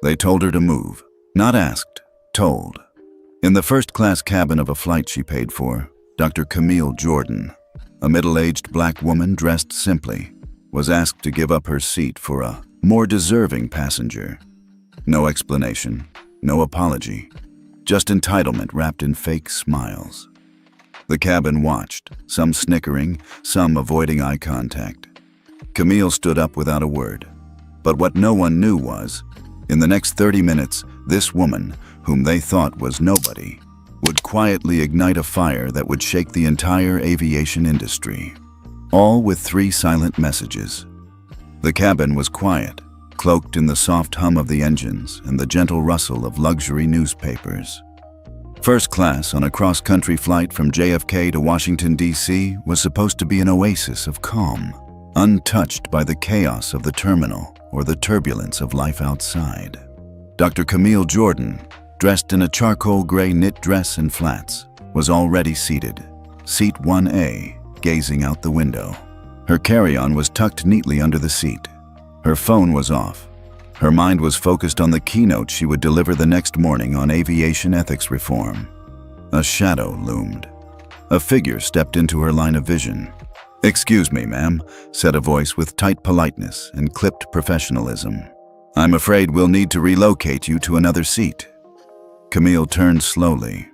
They told her to move. Not asked, told. In the first-class cabin of a flight she paid for, Dr. Camille Jordan, a middle-aged black woman dressed simply, was asked to give up her seat for a more deserving passenger. No explanation, no apology, just entitlement wrapped in fake smiles. The cabin watched, some snickering, some avoiding eye contact. Camille stood up without a word. But what no one knew was, in the next 30 minutes, this woman, whom they thought was nobody, would quietly ignite a fire that would shake the entire aviation industry. All with 3 silent messages. The cabin was quiet, cloaked in the soft hum of the engines and the gentle rustle of luxury newspapers. First class on a cross-country flight from JFK to Washington, D.C. was supposed to be an oasis of calm, untouched by the chaos of the terminal or the turbulence of life outside. Dr. Camille Jordan, dressed in a charcoal gray knit dress and flats, was already seated, seat 1A, gazing out the window. Her carry-on was tucked neatly under the seat. Her phone was off. Her mind was focused on the keynote she would deliver the next morning on aviation ethics reform. A shadow loomed. A figure stepped into her line of vision. "Excuse me, ma'am," said a voice with tight politeness and clipped professionalism. "I'm afraid we'll need to relocate you to another seat." Camille turned slowly,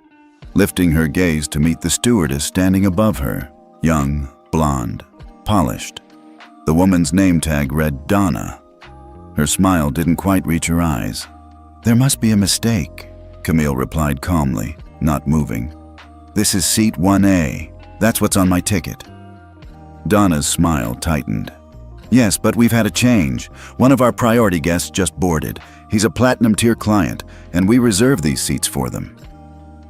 lifting her gaze to meet the stewardess standing above her, young, blonde, polished. The woman's name tag read Donna. Her smile didn't quite reach her eyes. "There must be a mistake," Camille replied calmly, not moving. "This is seat 1A. That's what's on my ticket." Donna's smile tightened. "Yes, but we've had a change. One of our priority guests just boarded. He's a platinum-tier client, and we reserve these seats for them."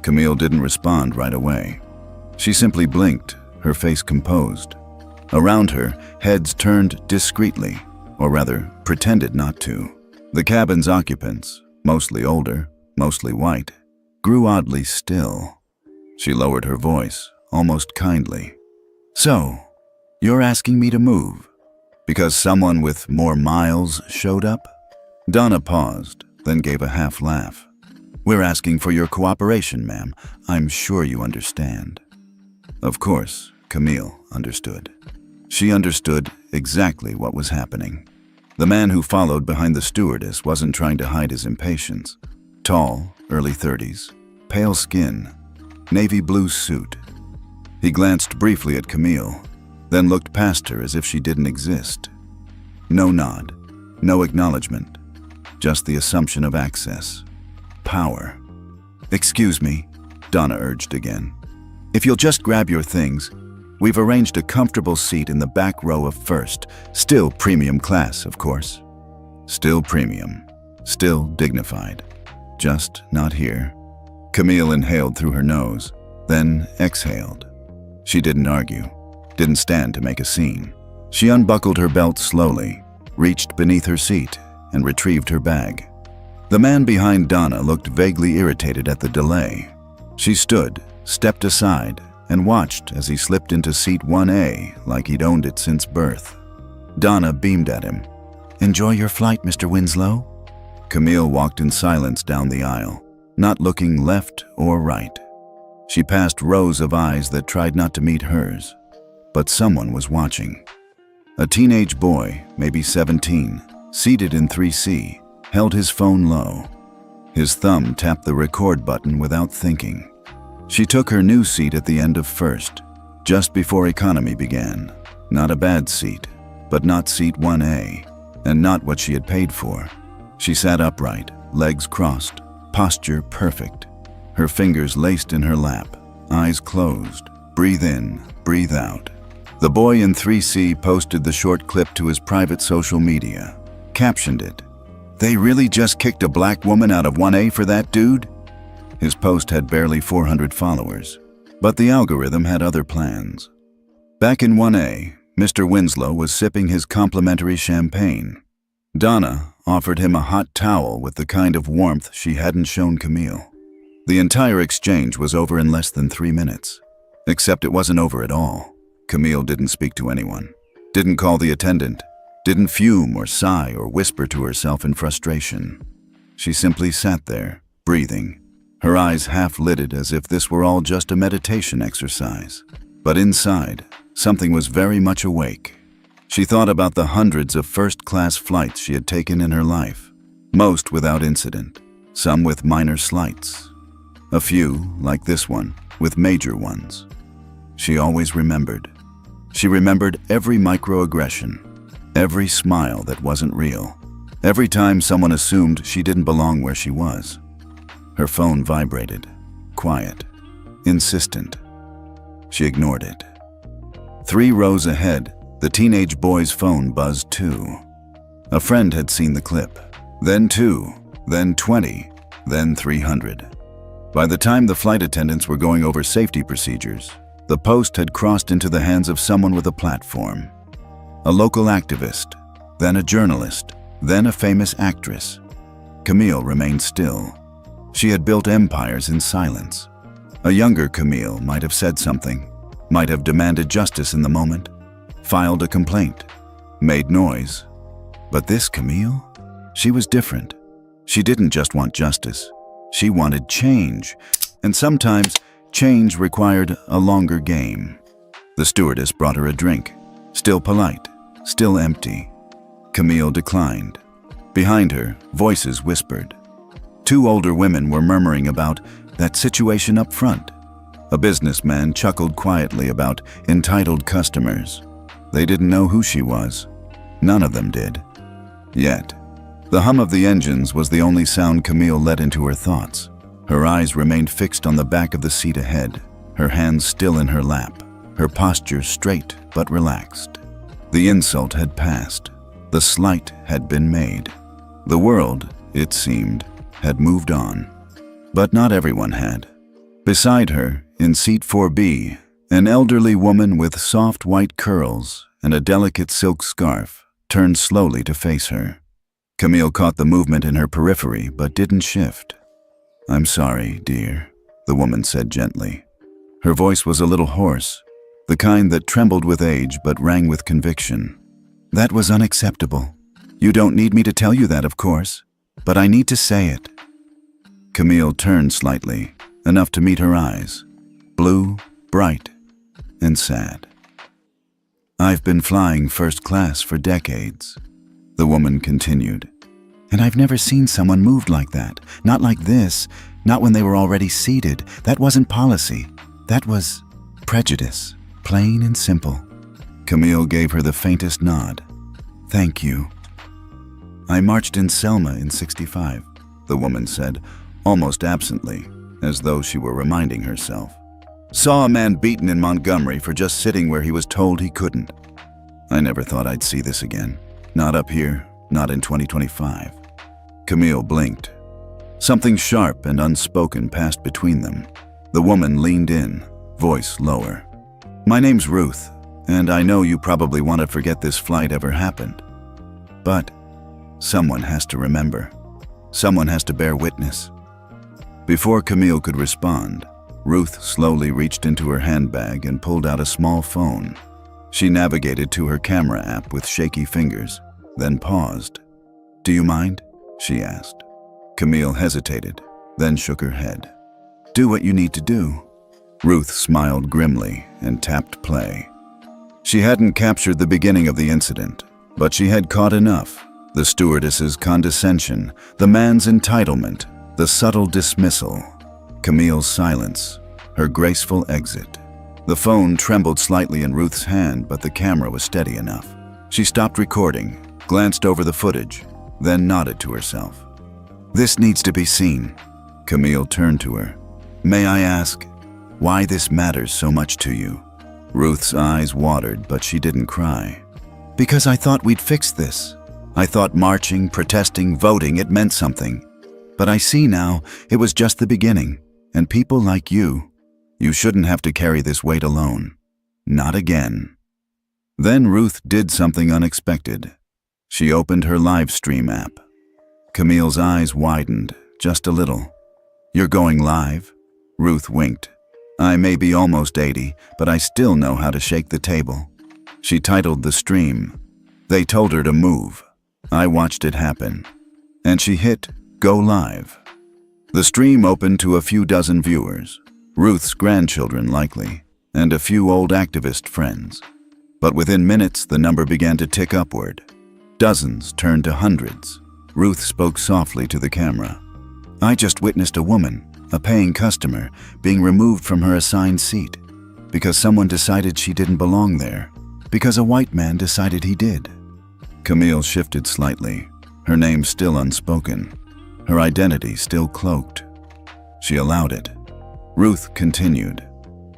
Camille didn't respond right away. She simply blinked, her face composed. Around her, heads turned discreetly, or rather, pretended not to. The cabin's occupants, mostly older, mostly white, grew oddly still. She lowered her voice, almost kindly. "So, you're asking me to move because someone with more miles showed up?" Donna paused, then gave a half laugh. "We're asking for your cooperation, ma'am. I'm sure you understand." Of course, Camille understood. She understood exactly what was happening. The man who followed behind the stewardess wasn't trying to hide his impatience. Tall, early 30s, pale skin, navy blue suit. He glanced briefly at Camille, then looked past her as if she didn't exist. No nod, no acknowledgement, just the assumption of access. Power. "Excuse me," Donna urged again. "If you'll just grab your things, we've arranged a comfortable seat in the back row of first. Still premium class, of course." Still premium. Still dignified. Just not here. Camille inhaled through her nose, then exhaled. She didn't argue, didn't stand to make a scene. She unbuckled her belt slowly, reached beneath her seat, and retrieved her bag. The man behind Donna looked vaguely irritated at the delay. She stood, stepped aside, and watched as he slipped into seat 1A like he'd owned it since birth. Donna beamed at him. "Enjoy your flight, Mr. Winslow." Camille walked in silence down the aisle, not looking left or right. She passed rows of eyes that tried not to meet hers, but someone was watching. A teenage boy, maybe 17, seated in 3C, held his phone low. His thumb tapped the record button without thinking. She took her new seat at the end of first, just before economy began. Not a bad seat, but not seat 1A, and not what she had paid for. She sat upright, legs crossed, posture perfect. Her fingers laced in her lap, eyes closed. Breathe in, breathe out. The boy in 3C posted the short clip to his private social media, captioned it, "They really just kicked a black woman out of 1A for that dude?" His post had barely 400 followers, but the algorithm had other plans. Back in 1A, Mr. Winslow was sipping his complimentary champagne. Donna offered him a hot towel with the kind of warmth she hadn't shown Camille. The entire exchange was over in less than 3 minutes. Except it wasn't over at all. Camille didn't speak to anyone, didn't call the attendant, didn't fume or sigh or whisper to herself in frustration. She simply sat there, breathing, her eyes half-lidded as if this were all just a meditation exercise. But inside, something was very much awake. She thought about the hundreds of first-class flights she had taken in her life, most without incident, some with minor slights. A few, like this one, with major ones. She always remembered. She remembered every microaggression, every smile that wasn't real, every time someone assumed she didn't belong where she was. Her phone vibrated, quiet, insistent. She ignored it. 3 rows ahead, the teenage boy's phone buzzed too. A friend had seen the clip. Then 2, then 20, then 300. By the time the flight attendants were going over safety procedures, the post had crossed into the hands of someone with a platform. A local activist, then a journalist, then a famous actress. Camille remained still. She had built empires in silence. A younger Camille might have said something, might have demanded justice in the moment, filed a complaint, made noise. But this Camille? She was different. She didn't just want justice. She wanted change. And sometimes, change required a longer game. The stewardess brought her a drink. Still polite, still empty. Camille declined. Behind her, voices whispered. 2 older women were murmuring about that situation up front. A businessman chuckled quietly about entitled customers. They didn't know who she was. None of them did. Yet, the hum of the engines was the only sound Camille let into her thoughts. Her eyes remained fixed on the back of the seat ahead, her hands still in her lap, her posture straight but relaxed. The insult had passed. The slight had been made. The world, it seemed, had moved on. But not everyone had. Beside her, in seat 4B, an elderly woman with soft white curls and a delicate silk scarf turned slowly to face her. Camille caught the movement in her periphery but didn't shift. "I'm sorry, dear," the woman said gently. Her voice was a little hoarse, the kind that trembled with age but rang with conviction. "That was unacceptable. You don't need me to tell you that, of course, but I need to say it." Camille turned slightly, enough to meet her eyes, blue, bright, and sad. "I've been flying first class for decades," the woman continued. "And I've never seen someone moved like that. Not like this, not when they were already seated. That wasn't policy. That was prejudice, plain and simple." Camille gave her the faintest nod. "Thank you." "I marched in Selma in '65, the woman said, almost absently, as though she were reminding herself. "Saw a man beaten in Montgomery for just sitting where he was told he couldn't. I never thought I'd see this again. Not up here, not in 2025. Camille blinked. Something sharp and unspoken passed between them. The woman leaned in, voice lower. "My name's Ruth, and I know you probably want to forget this flight ever happened. But someone has to remember. Someone has to bear witness." Before Camille could respond, Ruth slowly reached into her handbag and pulled out a small phone. She navigated to her camera app with shaky fingers, then paused. "Do you mind?" she asked. Camille hesitated, then shook her head. "Do what you need to do." Ruth smiled grimly and tapped play. She hadn't captured the beginning of the incident, but she had caught enough. The stewardess's condescension, the man's entitlement, the subtle dismissal, Camille's silence, her graceful exit. The phone trembled slightly in Ruth's hand, but the camera was steady enough. She stopped recording, glanced over the footage, then nodded to herself. "This needs to be seen." Camille turned to her. "May I ask why this matters so much to you?" Ruth's eyes watered, but she didn't cry. "Because I thought we'd fix this. I thought marching, protesting, voting, it meant something. But I see now it was just the beginning, and people like you shouldn't have to carry this weight alone. Not again." Then Ruth did something unexpected. She opened her live stream app. Camille's eyes widened, just a little. "You're going live?" Ruth winked. "I may be almost 80, but I still know how to shake the table." She titled the stream, "They Told Her to Move." I watched it happen. And she hit Go live. The stream opened to a few dozen viewers, Ruth's grandchildren likely, and a few old activist friends. But within minutes, the number began to tick upward. Dozens turned to hundreds. Ruth spoke softly to the camera. I just witnessed a woman, a paying customer, being removed from her assigned seat because someone decided she didn't belong there, because a white man decided he did. Camille shifted slightly, her name still unspoken, her identity still cloaked. She allowed it. Ruth continued.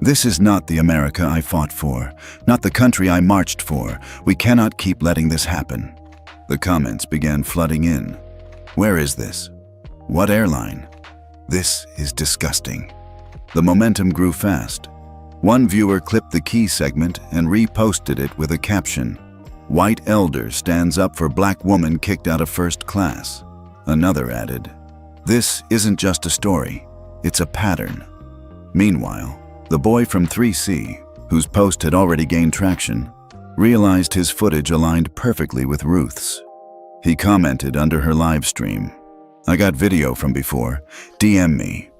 This is not the America I fought for, not the country I marched for. We cannot keep letting this happen. The comments began flooding in. Where is this? What airline? This is disgusting. The momentum grew fast. One viewer clipped the key segment and reposted it with a caption, White elder stands up for black woman kicked out of first class. Another added, This isn't just a story, it's a pattern. Meanwhile, the boy from 3C, whose post had already gained traction, realized his footage aligned perfectly with Ruth's. He commented under her live stream, I got video from before, DM me.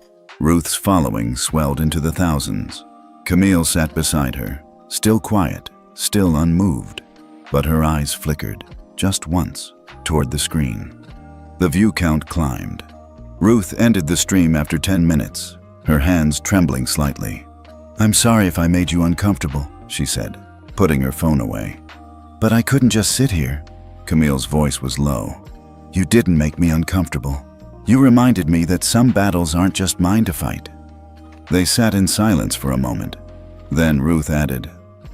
Ruth's following swelled into the thousands. Camille sat beside her, still quiet, still unmoved, but her eyes flickered, just once, toward the screen. The view count climbed. Ruth ended the stream after 10 minutes, her hands trembling slightly. I'm sorry if I made you uncomfortable, she said, putting her phone away. But I couldn't just sit here. Camille's voice was low. You didn't make me uncomfortable. You reminded me that some battles aren't just mine to fight. They sat in silence for a moment. Then Ruth added,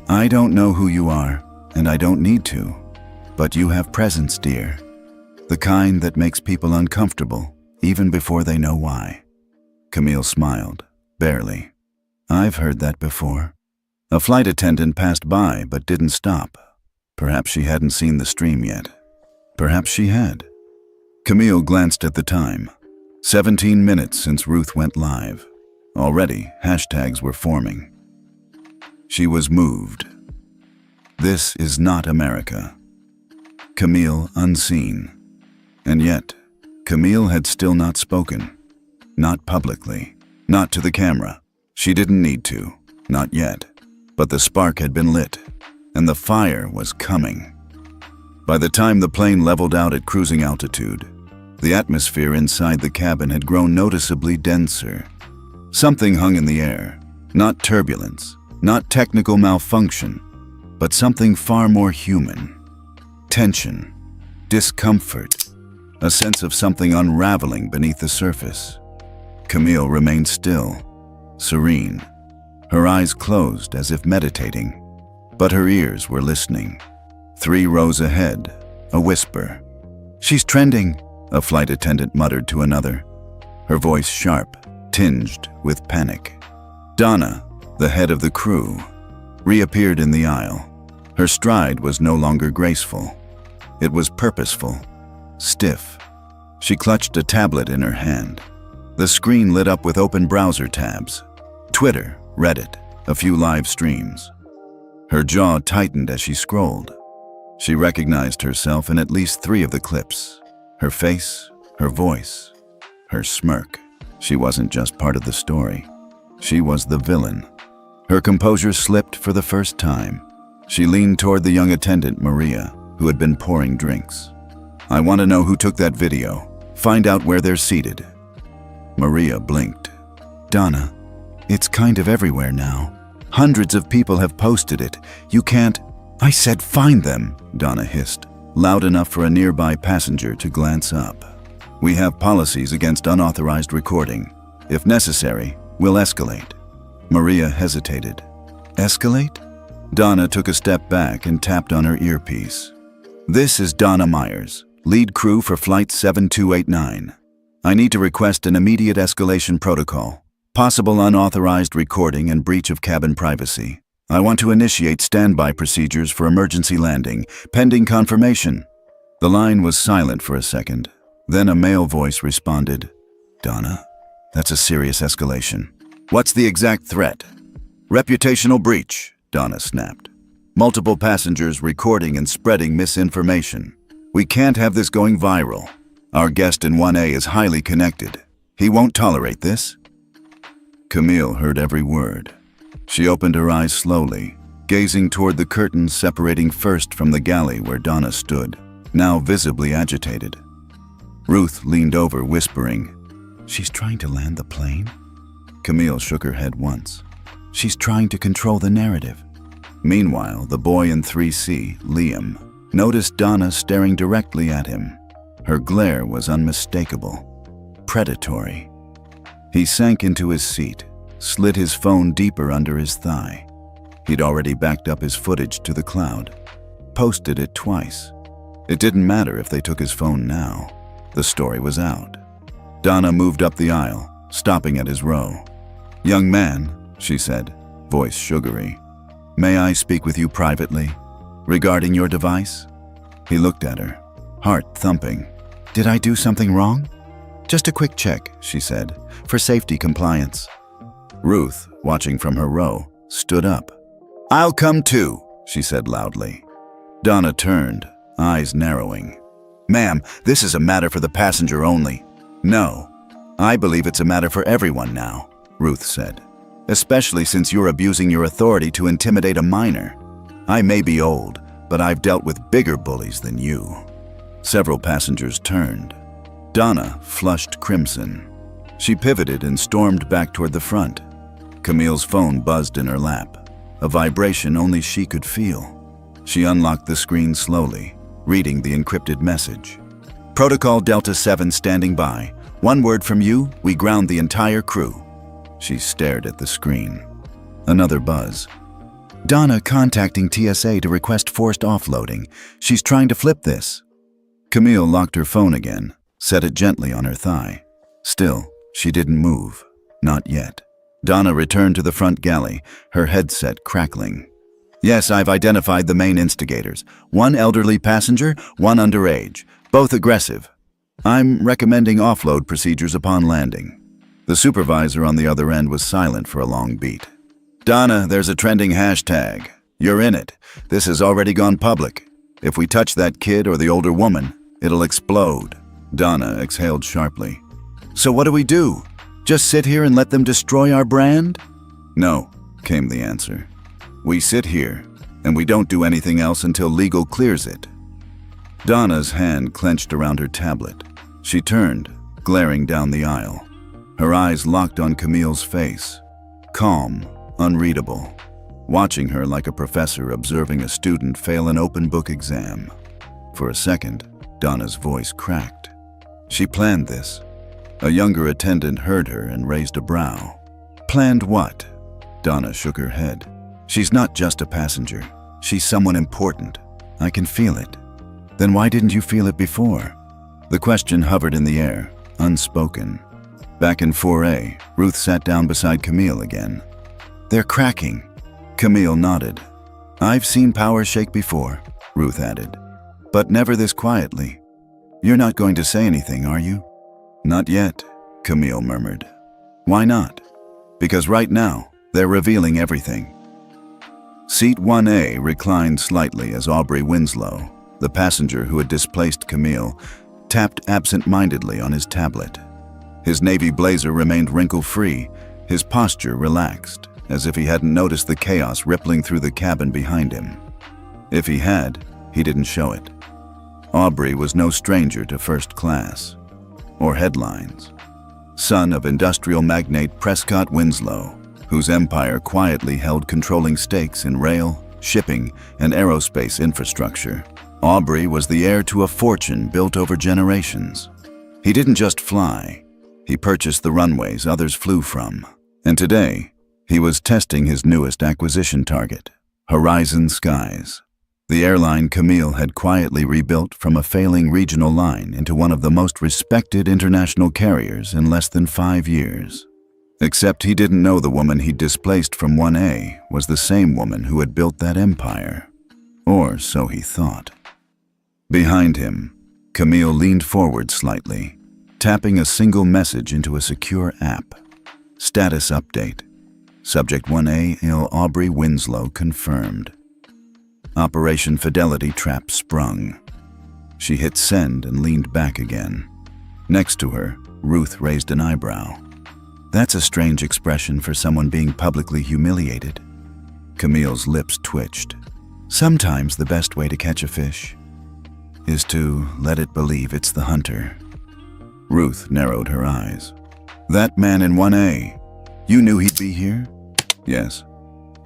I don't know who you are, and I don't need to, but you have presence, dear. The kind that makes people uncomfortable, even before they know why. Camille smiled, barely. I've heard that before. A flight attendant passed by but didn't stop. Perhaps she hadn't seen the stream yet. Perhaps she had. Camille glanced at the time. 17 minutes since Ruth went live. Already, hashtags were forming. She was moved. This is not America. Camille unseen. And yet, Camille had still not spoken. Not publicly. Not to the camera. She didn't need to. Not yet. But the spark had been lit, and the fire was coming. By the time the plane leveled out at cruising altitude, the atmosphere inside the cabin had grown noticeably denser. Something hung in the air. Not turbulence, not technical malfunction, but something far more human. Tension, discomfort, a sense of something unraveling beneath the surface. Camille remained still, serene, her eyes closed as if meditating, but her ears were listening. 3 rows ahead, a whisper. She's trending, a flight attendant muttered to another, her voice sharp, tinged with panic. Donna, the head of the crew, reappeared in the aisle. Her stride was no longer graceful. It was purposeful, stiff. She clutched a tablet in her hand. The screen lit up with open browser tabs. Twitter, Reddit, a few live streams. Her jaw tightened as she scrolled. She recognized herself in at least 3 of the clips. Her face, her voice, her smirk. She wasn't just part of the story. She was the villain. Her composure slipped for the first time. She leaned toward the young attendant, Maria, who had been pouring drinks. I want to know who took that video. Find out where they're seated. Maria blinked. Donna, it's kind of everywhere now. Hundreds of people have posted it. You can't... I said find them, Donna hissed, loud enough for a nearby passenger to glance up. We have policies against unauthorized recording. If necessary, we'll escalate. Maria hesitated. Escalate? Donna took a step back and tapped on her earpiece. This is Donna Myers, lead crew for Flight 7289. I need to request an immediate escalation protocol. Possible unauthorized recording and breach of cabin privacy. I want to initiate standby procedures for emergency landing, pending confirmation. The line was silent for a second. Then a male voice responded, Donna, that's a serious escalation. What's the exact threat? Reputational breach, Donna snapped. Multiple passengers recording and spreading misinformation. We can't have this going viral. Our guest in 1A is highly connected. He won't tolerate this." Camille heard every word. She opened her eyes slowly, gazing toward the curtains separating first from the galley where Donna stood, now visibly agitated. Ruth leaned over, whispering, "She's trying to land the plane?" Camille shook her head once. "She's trying to control the narrative." Meanwhile, the boy in 3C, Liam, noticed Donna staring directly at him. Her glare was unmistakable, predatory. He sank into his seat, slid his phone deeper under his thigh. He'd already backed up his footage to the cloud, posted it twice. It didn't matter if they took his phone now. The story was out. Donna moved up the aisle, stopping at his row. "Young man," she said, voice sugary, "may I speak with you privately regarding your device?" He looked at her, heart thumping. "Did I do something wrong?" "Just a quick check," she said, "for safety compliance." Ruth, watching from her row, stood up. "I'll come too," she said loudly. Donna turned, eyes narrowing. "Ma'am, this is a matter for the passenger only." "No, I believe it's a matter for everyone now," Ruth said, "especially since you're abusing your authority to intimidate a minor. I may be old, but I've dealt with bigger bullies than you." Several passengers turned. Donna flushed crimson. She pivoted and stormed back toward the front. Camille's phone buzzed in her lap, a vibration only she could feel. She unlocked the screen slowly, reading the encrypted message. "Protocol Delta 7 standing by. One word from you, we ground the entire crew." She stared at the screen. Another buzz. "Donna contacting TSA to request forced offloading. She's trying to flip this." Camille locked her phone again, set it gently on her thigh. Still, she didn't move. Not yet. Donna returned to the front galley, her headset crackling. "Yes, I've identified the main instigators. One elderly passenger, one underage, both aggressive. I'm recommending offload procedures upon landing." The supervisor on the other end was silent for a long beat. "Donna, there's a trending hashtag. You're in it. This has already gone public. If we touch that kid or the older woman, it'll explode." Donna exhaled sharply. "So what do we do? Just sit here and let them destroy our brand?" "No," came the answer. "We sit here, and we don't do anything else until legal clears it." Donna's hand clenched around her tablet. She turned, glaring down the aisle. Her eyes locked on Camille's face, calm, unreadable, watching her like a professor observing a student fail an open book exam. For a second, Donna's voice cracked. She planned this. A younger attendant heard her and raised a brow. "Planned what?" Donna shook her head. "She's not just a passenger. She's someone important. I can feel it." "Then why didn't you feel it before?" The question hovered in the air, unspoken. Back in 4A, Ruth sat down beside Camille again. "They're cracking." Camille nodded. "I've seen power shake before," Ruth added, "but never this quietly. You're not going to say anything, are you?" "Not yet," Camille murmured. "Why not?" "Because right now, they're revealing everything." Seat 1A reclined slightly as Aubrey Winslow, the passenger who had displaced Camille, tapped absent-mindedly on his tablet. His navy blazer remained wrinkle-free, his posture relaxed, as if he hadn't noticed the chaos rippling through the cabin behind him. If he had, he didn't show it. Aubrey was no stranger to first class, or headlines. Son of industrial magnate Prescott Winslow, whose empire quietly held controlling stakes in rail, shipping, and aerospace infrastructure, Aubrey was the heir to a fortune built over generations. He didn't just fly, he purchased the runways others flew from. And today, he was testing his newest acquisition target, Horizon Skies. The airline Camille had quietly rebuilt from a failing regional line into one of the most respected international carriers in less than 5 years. Except he didn't know the woman he'd displaced from 1A was the same woman who had built that empire. Or so he thought. Behind him, Camille leaned forward slightly, tapping a single message into a secure app. Status update. Subject 1A, Il Aubrey Winslow confirmed. Operation Fidelity trap sprung. She hit send and leaned back again, Next to her, Ruth raised an eyebrow. That's a strange expression for someone being publicly humiliated. Camille's lips twitched. Sometimes the best way to catch a fish is to let it believe it's the hunter. Ruth narrowed her eyes. That man in 1A, you knew he'd be here? Yes.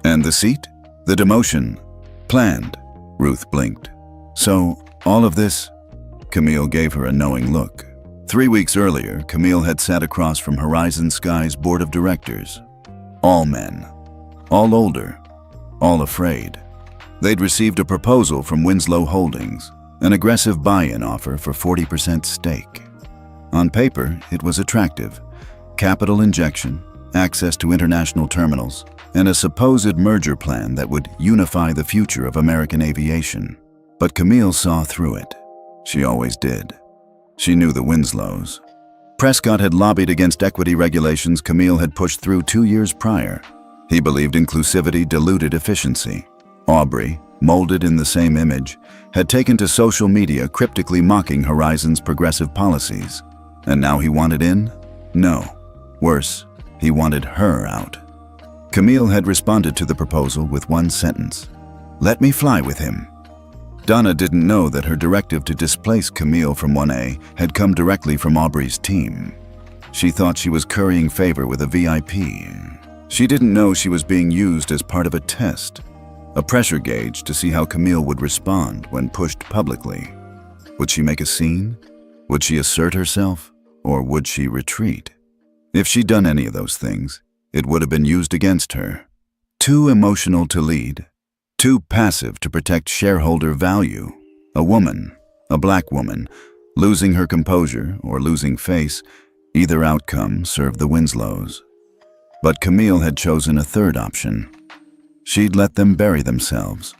And the seat? The demotion? Planned. Ruth blinked. So, all of this? Camille gave her a knowing look. 3 weeks earlier, Camille had sat across from Horizon Sky's board of directors. All men. All older. All afraid. They'd received a proposal from Winslow Holdings, an aggressive buy-in offer for 40% stake. On paper, it was attractive. Capital injection, access to international terminals, and a supposed merger plan that would unify the future of American aviation. But Camille saw through it. She always did. She knew the Winslows. Prescott had lobbied against equity regulations Camille had pushed through 2 years prior. He believed inclusivity diluted efficiency. Aubrey, molded in the same image, had taken to social media cryptically mocking Horizon's progressive policies. And now he wanted in? No. Worse, he wanted her out. Camille had responded to the proposal with one sentence. Let me fly with him. Donna didn't know that her directive to displace Camille from 1A had come directly from Aubrey's team. She thought she was currying favor with a VIP. She didn't know she was being used as part of a test, a pressure gauge to see how Camille would respond when pushed publicly. Would she make a scene? Would she assert herself? Or would she retreat? If she'd done any of those things, it would have been used against her. Too emotional to lead. Too passive to protect shareholder value. A woman, a black woman, losing her composure or losing face, either outcome served the Winslows. But Camille had chosen a third option. She'd let them bury themselves.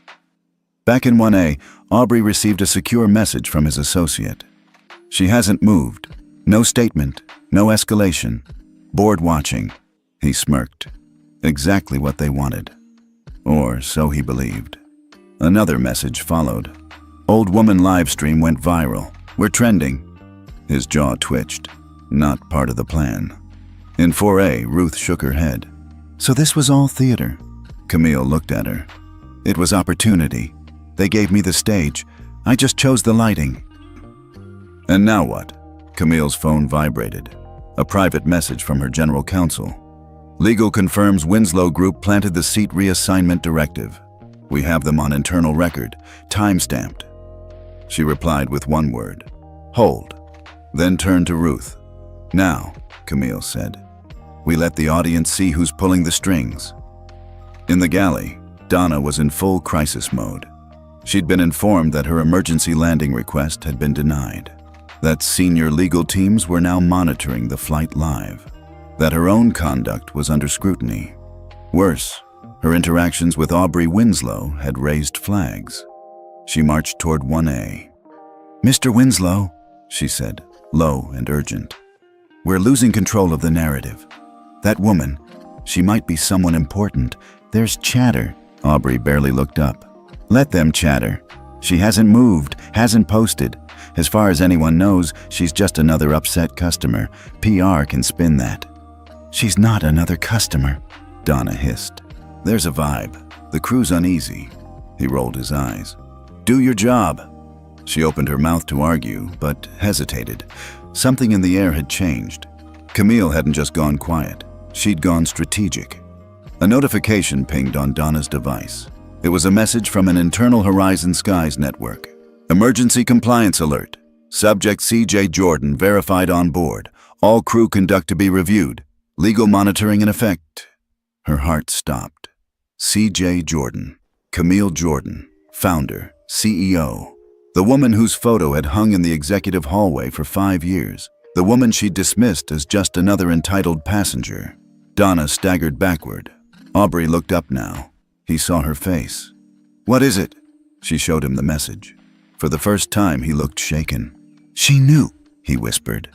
Back in 1A, Aubrey received a secure message from his associate. She hasn't moved. No statement, no escalation. Board watching. He smirked. Exactly what they wanted. Or so he believed. Another message followed. Old woman livestream went viral. We're trending. His jaw twitched. Not part of the plan. In 4A, Ruth shook her head. So this was all theater? Camille looked at her. It was opportunity. They gave me the stage. I just chose the lighting. And now what? Camille's phone vibrated. A private message from her general counsel. Legal confirms Winslow Group planted the seat reassignment directive. We have them on internal record, time-stamped. She replied with one word. Hold. Then turned to Ruth. Now, Camille said, we let the audience see who's pulling the strings. In the galley, Donna was in full crisis mode. She'd been informed that her emergency landing request had been denied, that senior legal teams were now monitoring the flight live, that her own conduct was under scrutiny. Worse, her interactions with Aubrey Winslow had raised flags. She marched toward 1A. Mr. Winslow, she said, low and urgent. We're losing control of the narrative. That woman, she might be someone important. There's chatter. Aubrey barely looked up. Let them chatter. She hasn't moved, hasn't posted. As far as anyone knows, she's just another upset customer. PR can spin that. She's not another customer, Donna hissed. There's a vibe. The crew's uneasy. He rolled his eyes. Do your job. She opened her mouth to argue, but hesitated. Something in the air had changed. Camille hadn't just gone quiet. She'd gone strategic. A notification pinged on Donna's device. It was a message from an internal Horizon Skies network. Emergency compliance alert. Subject CJ Jordan verified on board. All crew conduct to be reviewed. Legal monitoring in effect. Her heart stopped. CJ Jordan. Camille Jordan. Founder. CEO. The woman whose photo had hung in the executive hallway for 5 years. The woman she'd dismissed as just another entitled passenger. Donna staggered backward. Aubrey looked up now. He saw her face. What is it? She showed him the message. For the first time, he looked shaken. She knew, he whispered.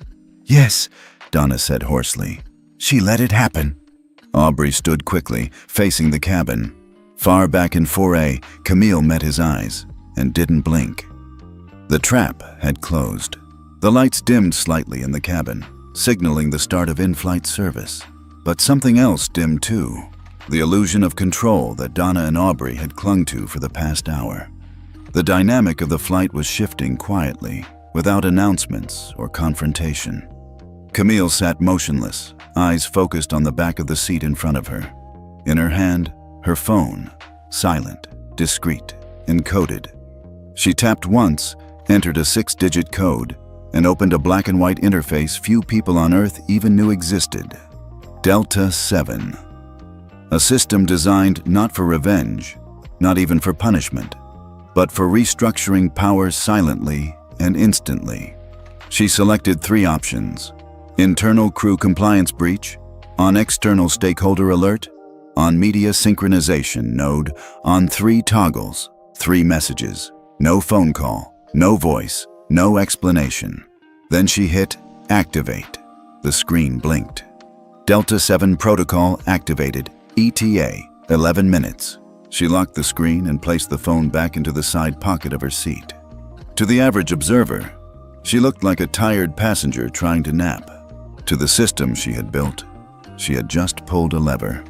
Yes, Donna said hoarsely. She let it happen. Aubrey stood quickly, facing the cabin. Far back in 4A, Camille met his eyes and didn't blink. The trap had closed. The lights dimmed slightly in the cabin, signaling the start of in-flight service. But something else dimmed too, the illusion of control that Donna and Aubrey had clung to for the past hour. The dynamic of the flight was shifting quietly, without announcements or confrontation. Camille sat motionless, eyes focused on the back of the seat in front of her. In her hand, her phone, silent, discreet, encoded. She tapped once, entered a 6-digit code, and opened a black and white interface few people on Earth even knew existed. Delta 7. A system designed not for revenge, not even for punishment, but for restructuring power silently and instantly. She selected 3 options: internal crew compliance breach, on external stakeholder alert, on media synchronization node, on 3 toggles, 3 messages, no phone call, no voice, no explanation. Then she hit activate. The screen blinked. Delta 7 protocol activated, ETA, 11 minutes. She locked the screen and placed the phone back into the side pocket of her seat. To the average observer, she looked like a tired passenger trying to nap. To the system she had built, she had just pulled a lever.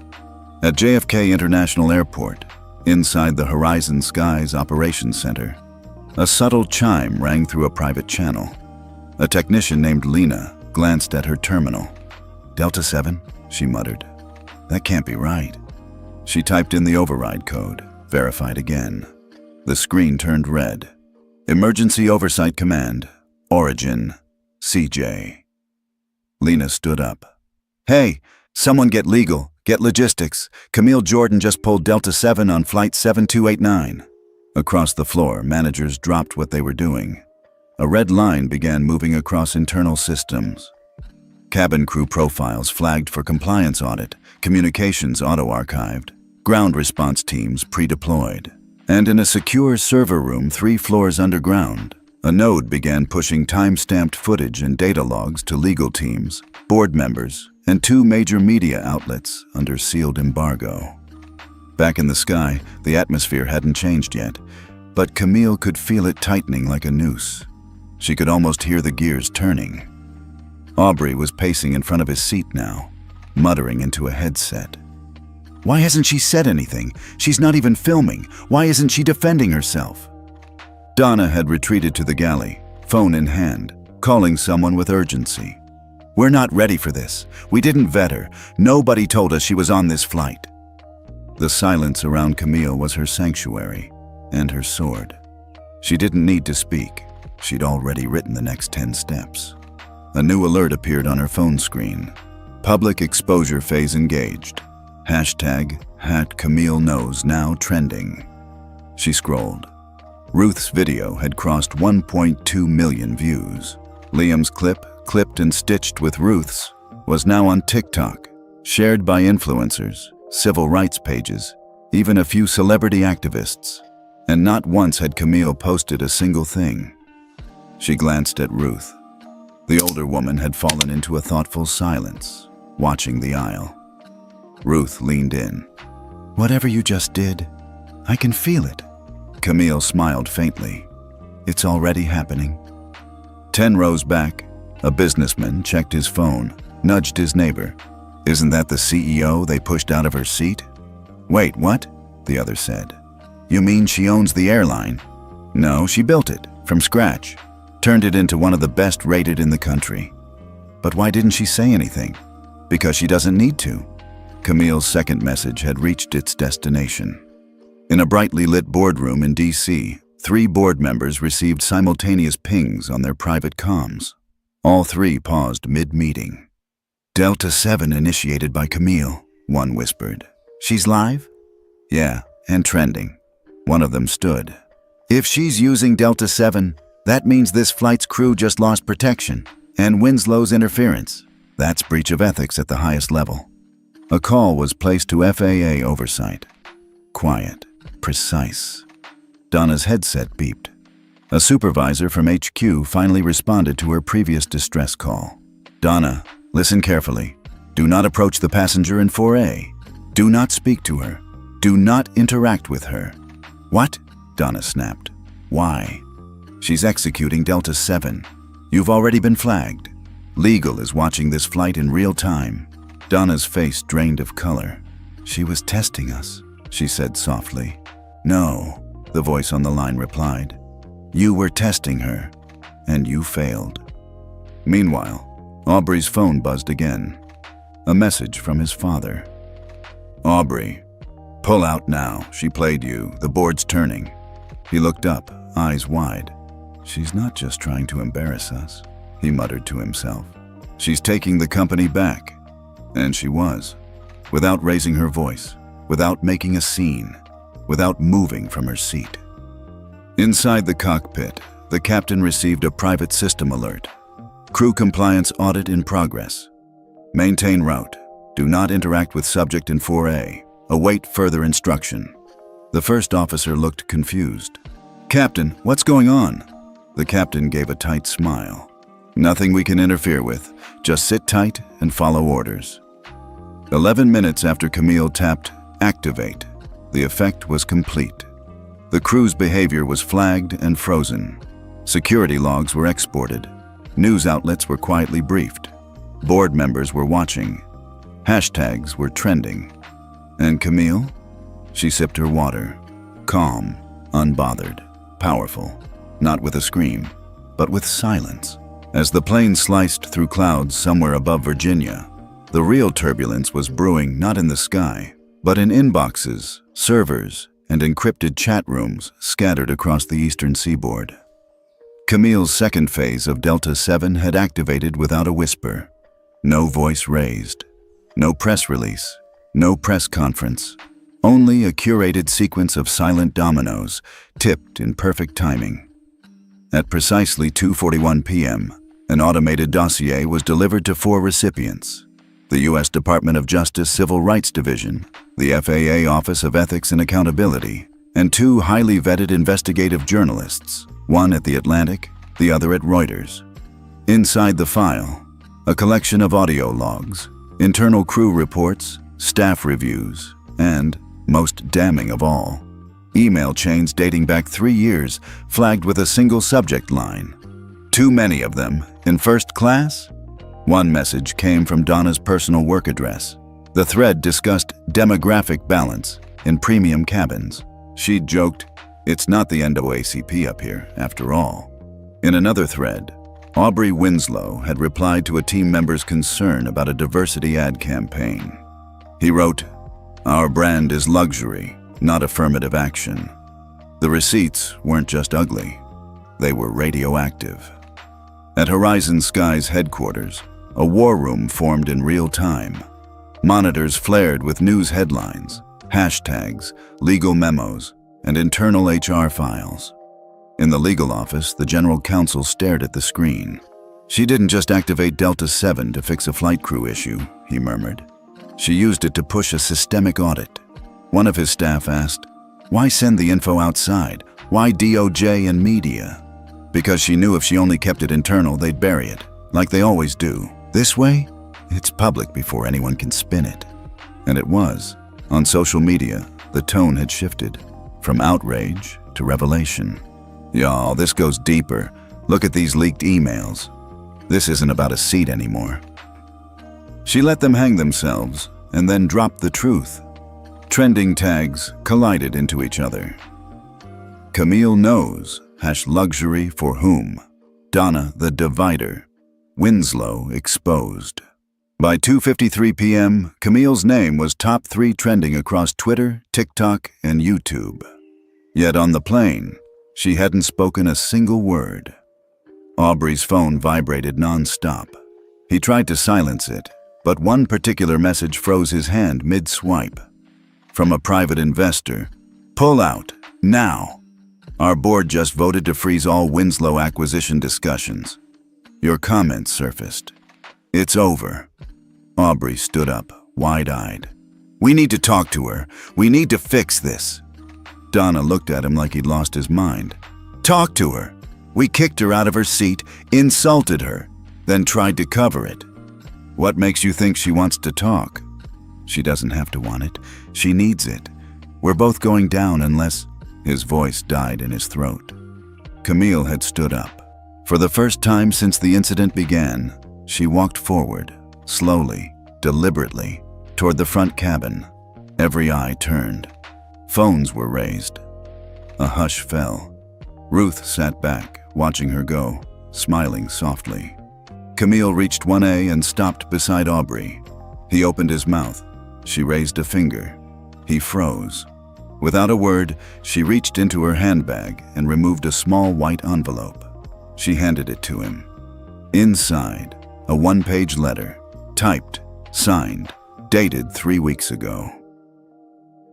At JFK International Airport, inside the Horizon Skies Operations Center, a subtle chime rang through a private channel. A technician named Lena glanced at her terminal. Delta 7, she muttered. That can't be right. She typed in the override code, verified again. The screen turned red. Emergency Oversight Command, Origin, CJ. Lena stood up. Hey, someone get legal, get logistics. Camille Jordan just pulled Delta 7 on flight 7289. Across the floor, managers dropped what they were doing. A red line began moving across internal systems. Cabin crew profiles flagged for compliance audit, communications auto-archived, ground response teams pre-deployed. And in a secure server room 3 floors underground, a node began pushing time-stamped footage and data logs to legal teams, board members, and 2 major media outlets under sealed embargo. Back in the sky, the atmosphere hadn't changed yet, but Camille could feel it tightening like a noose. She could almost hear the gears turning. Aubrey was pacing in front of his seat now, muttering into a headset. Why hasn't she said anything? She's not even filming. Why isn't she defending herself? Donna had retreated to the galley, phone in hand, calling someone with urgency. We're not ready for this. We didn't vet her. Nobody told us she was on this flight. The silence around Camille was her sanctuary and her sword. She didn't need to speak. She'd already written the next 10 steps. A new alert appeared on her phone screen. Public exposure phase engaged. Hashtag #CamilleKnows now trending. She scrolled. Ruth's video had crossed 1.2 million views. Liam's clip, clipped and stitched with Ruth's, was now on TikTok, shared by influencers, civil rights pages, even a few celebrity activists. And not once had Camille posted a single thing. She glanced at Ruth. The older woman had fallen into a thoughtful silence, watching the aisle. Ruth leaned in. Whatever you just did, I can feel it. Camille smiled faintly. It's already happening. 10 rows back, a businessman checked his phone, nudged his neighbor. Isn't that the CEO they pushed out of her seat? Wait, what? The other said. You mean she owns the airline? No, she built it, from scratch. Turned it into one of the best rated in the country. But why didn't she say anything? Because she doesn't need to. Camille's second message had reached its destination. In a brightly lit boardroom in D.C., 3 board members received simultaneous pings on their private comms. All 3 paused mid-meeting. Delta 7 initiated by Camille, one whispered. She's live? Yeah, and trending. One of them stood. If she's using Delta 7, that means this flight's crew just lost protection, and Winslow's interference. That's breach of ethics at the highest level. A call was placed to FAA oversight. Quiet, precise. Donna's headset beeped. A supervisor from HQ finally responded to her previous distress call. Donna, listen carefully. Do not approach the passenger in 4A. Do not speak to her. Do not interact with her. What? Donna snapped. Why? She's executing Delta 7. You've already been flagged. Legal is watching this flight in real time." Donna's face drained of color. "She was testing us," she said softly. "No," the voice on the line replied. "You were testing her, and you failed." Meanwhile, Aubrey's phone buzzed again. A message from his father. "Aubrey, pull out now. She played you. The board's turning." He looked up, eyes wide. "She's not just trying to embarrass us," he muttered to himself. "She's taking the company back." And she was, without raising her voice, without making a scene, without moving from her seat. Inside the cockpit, the captain received a private system alert. "Crew compliance audit in progress. Maintain route. Do not interact with subject in 4A. Await further instruction." The first officer looked confused. "Captain, what's going on?" The captain gave a tight smile. "Nothing we can interfere with. Just sit tight and follow orders." 11 minutes after Camille tapped "Activate," the effect was complete. The crew's behavior was flagged and frozen. Security logs were exported. News outlets were quietly briefed. Board members were watching. Hashtags were trending. And Camille? She sipped her water. Calm, unbothered, powerful. Not with a scream, but with silence. As the plane sliced through clouds somewhere above Virginia, the real turbulence was brewing not in the sky, but in inboxes, servers, and encrypted chat rooms scattered across the eastern seaboard. Camille's second phase of Delta 7 had activated without a whisper. No voice raised. No press release. No press conference. Only a curated sequence of silent dominoes, tipped in perfect timing. At precisely 2:41 p.m., an automated dossier was delivered to 4 recipients: the U.S. Department of Justice Civil Rights Division, the FAA Office of Ethics and Accountability, and 2 highly vetted investigative journalists, one at The Atlantic, the other at Reuters. Inside the file, a collection of audio logs, internal crew reports, staff reviews, and, most damning of all, email chains dating back 3 years flagged with a single subject line. Too many of them, in first class? One message came from Donna's personal work address. The thread discussed demographic balance in premium cabins. She'd joked, "It's not the NAACP up here, after all." In another thread, Aubrey Winslow had replied to a team member's concern about a diversity ad campaign. He wrote, "Our brand is luxury, not affirmative action." The receipts weren't just ugly, they were radioactive. At Horizon Sky's headquarters, a war room formed in real time. Monitors flared with news headlines, hashtags, legal memos, and internal HR files. In the legal office, the general counsel stared at the screen. "She didn't just activate Delta 7 to fix a flight crew issue," he murmured. "She used it to push a systemic audit." One of his staff asked, "Why send the info outside? Why DOJ and media?" Because she knew if she only kept it internal, they'd bury it, like they always do. This way, it's public before anyone can spin it. And it was. On social media, the tone had shifted, from outrage to revelation. "Y'all, this goes deeper. Look at these leaked emails. This isn't about a seat anymore." She let them hang themselves, and then dropped the truth. Trending tags collided into each other. Camille knows, #luxury for whom? Donna the divider. Winslow exposed. By 2:53 p.m., Camille's name was top 3 trending across Twitter, TikTok, and YouTube. Yet on the plane, she hadn't spoken a single word. Aubrey's phone vibrated non-stop. He tried to silence it, but one particular message froze his hand mid-swipe. From a private investor, "Pull out, now. Our board just voted to freeze all Winslow acquisition discussions. Your comments surfaced. It's over." Aubrey stood up, wide-eyed. "We need to talk to her. We need to fix this." Donna looked at him like he'd lost his mind. "Talk to her. We kicked her out of her seat, insulted her, then tried to cover it. What makes you think she wants to talk? She doesn't have to want it. She needs it. We're both going down unless..." His voice died in his throat. Camille had stood up, For the first time since the incident began, she walked forward, slowly, deliberately, toward the front cabin. Every eye turned. Phones were raised. A hush fell. Ruth sat back, watching her go, smiling softly. Camille reached 1A and stopped beside Aubrey. He opened his mouth. She raised a finger. He froze. Without a word, she reached into her handbag and removed a small white envelope. She handed it to him. Inside, a one-page letter, typed, signed, dated 3 weeks ago.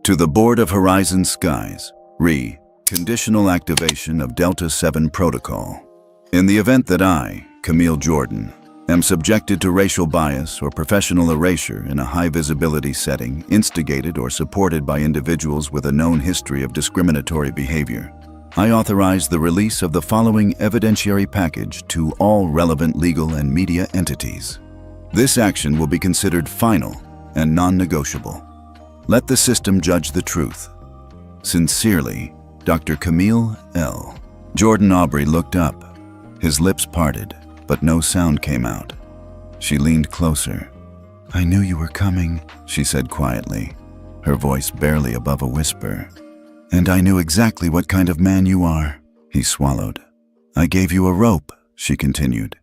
To the Board of Horizon Skies, re. Conditional activation of Delta 7 Protocol. In the event that I, Camille Jordan, am subjected to racial bias or professional erasure in a high-visibility setting instigated or supported by individuals with a known history of discriminatory behavior, I authorize the release of the following evidentiary package to all relevant legal and media entities. This action will be considered final and non-negotiable. Let the system judge the truth. Sincerely, Dr. Camille L. Jordan. Aubrey looked up. His lips parted, but no sound came out. She leaned closer. "I knew you were coming," she said quietly, her voice barely above a whisper. "And I knew exactly what kind of man you are." He swallowed. "I gave you a rope," she continued,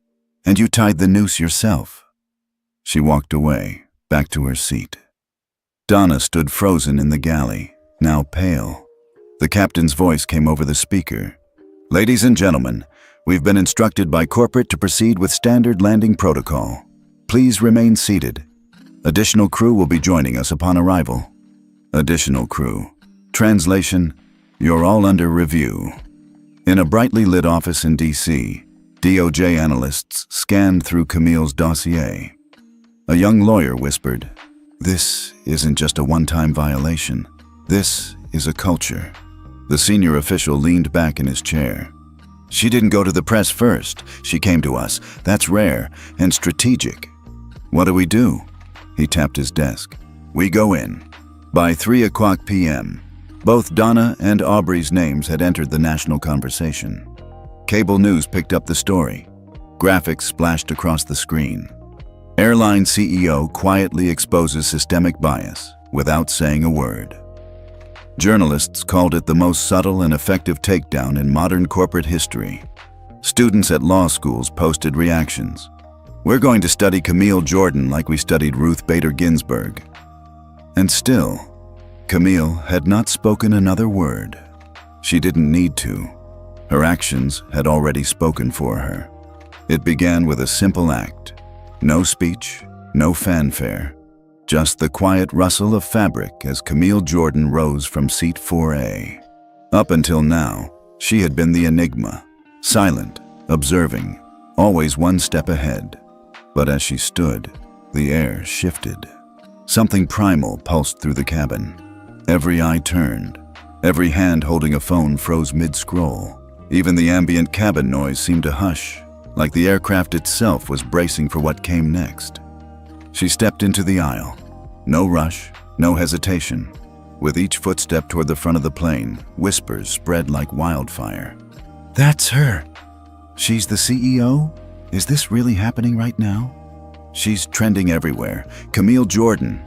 "and you tied the noose yourself." She walked away, back to her seat. Donna stood frozen in the galley, now pale. The captain's voice came over the speaker. "Ladies and gentlemen, we've been instructed by corporate to proceed with standard landing protocol. Please remain seated. Additional crew will be joining us upon arrival." Additional crew. Translation: you're all under review. In a brightly lit office in D.C., DOJ analysts scanned through Camille's dossier. A young lawyer whispered, "This isn't just a one-time violation. This is a culture." The senior official leaned back in his chair. "She didn't go to the press first. She came to us. That's rare and strategic." "What do we do?" He tapped his desk. "We go in." By 3:00 p.m., both Donna and Aubrey's names had entered the national conversation. Cable news picked up the story. Graphics splashed across the screen. Airline CEO quietly exposes systemic bias without saying a word. Journalists called it the most subtle and effective takedown in modern corporate history. Students at law schools posted reactions. "We're going to study Camille Jordan like we studied Ruth Bader Ginsburg." And still, Camille had not spoken another word. She didn't need to. Her actions had already spoken for her. It began with a simple act. No speech, no fanfare. Just the quiet rustle of fabric as Camille Jordan rose from seat 4A. Up until now, she had been the enigma, silent, observing, always one step ahead. But as she stood, the air shifted. Something primal pulsed through the cabin. Every eye turned. Every hand holding a phone froze mid-scroll. Even the ambient cabin noise seemed to hush, like the aircraft itself was bracing for what came next. She stepped into the aisle. No rush, no hesitation. With each footstep toward the front of the plane, whispers spread like wildfire. "That's her. She's the CEO? Is this really happening right now?" "She's trending everywhere. Camille Jordan."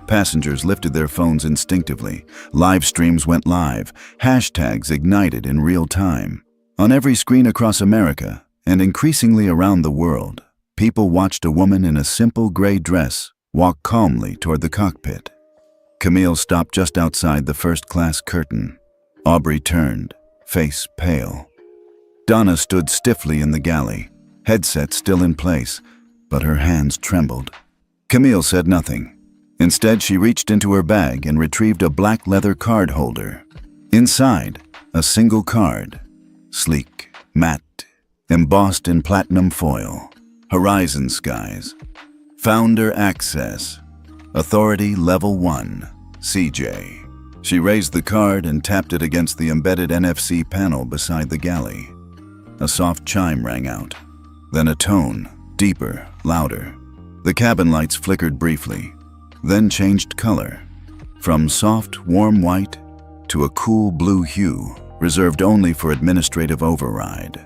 Passengers lifted their phones instinctively. Live streams went live. Hashtags ignited in real time. On every screen across America, and increasingly around the world, people watched a woman in a simple gray dress walk calmly toward the cockpit. Camille stopped just outside the first-class curtain. Aubrey turned, face pale. Donna stood stiffly in the galley, headset still in place, but her hands trembled. Camille said nothing. Instead, she reached into her bag and retrieved a black leather card holder. Inside, a single card, sleek, matte, embossed in platinum foil. Horizon Skies. Founder Access. Authority Level 1, CJ. She raised the card and tapped it against the embedded NFC panel beside the galley. A soft chime rang out. Then a tone, deeper, louder. The cabin lights flickered briefly, then changed color, from soft, warm white to a cool blue hue, reserved only for administrative override.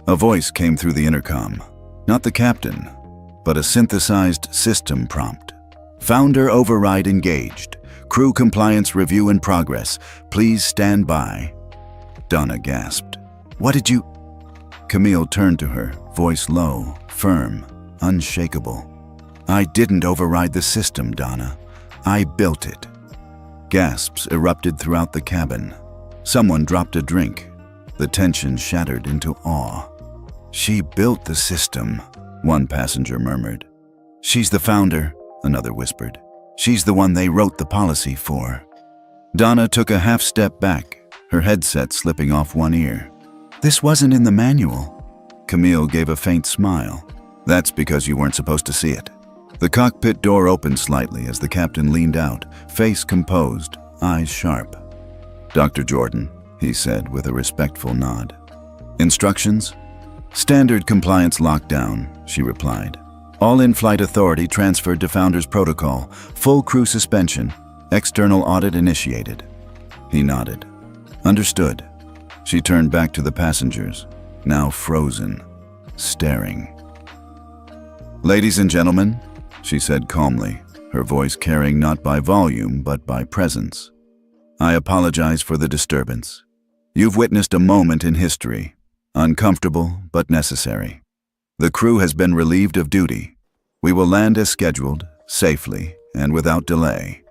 A voice came through the intercom. Not the captain, but a synthesized system prompt. Founder override engaged. Crew compliance review in progress. Please stand by. Donna gasped. What did you... Camille turned to her, voice low, firm, unshakable. I didn't override the system, Donna. I built it. Gasps erupted throughout the cabin. Someone dropped a drink. The tension shattered into awe. She built the system, one passenger murmured. She's the founder, another whispered. She's the one they wrote the policy for. Donna took a half step back, her headset slipping off one ear. This wasn't in the manual. Camille gave a faint smile. That's because you weren't supposed to see it. The cockpit door opened slightly as the captain leaned out, face composed, eyes sharp. Dr. Jordan, he said with a respectful nod. Instructions? Standard compliance lockdown, she replied. All in-flight authority transferred to Founder's protocol. Full crew suspension. External audit initiated. He nodded. Understood. She turned back to the passengers, now frozen, staring. Ladies and gentlemen, she said calmly, her voice carrying not by volume but by presence. I apologize for the disturbance. You've witnessed a moment in history, uncomfortable but necessary. The crew has been relieved of duty. We will land as scheduled, safely, and without delay.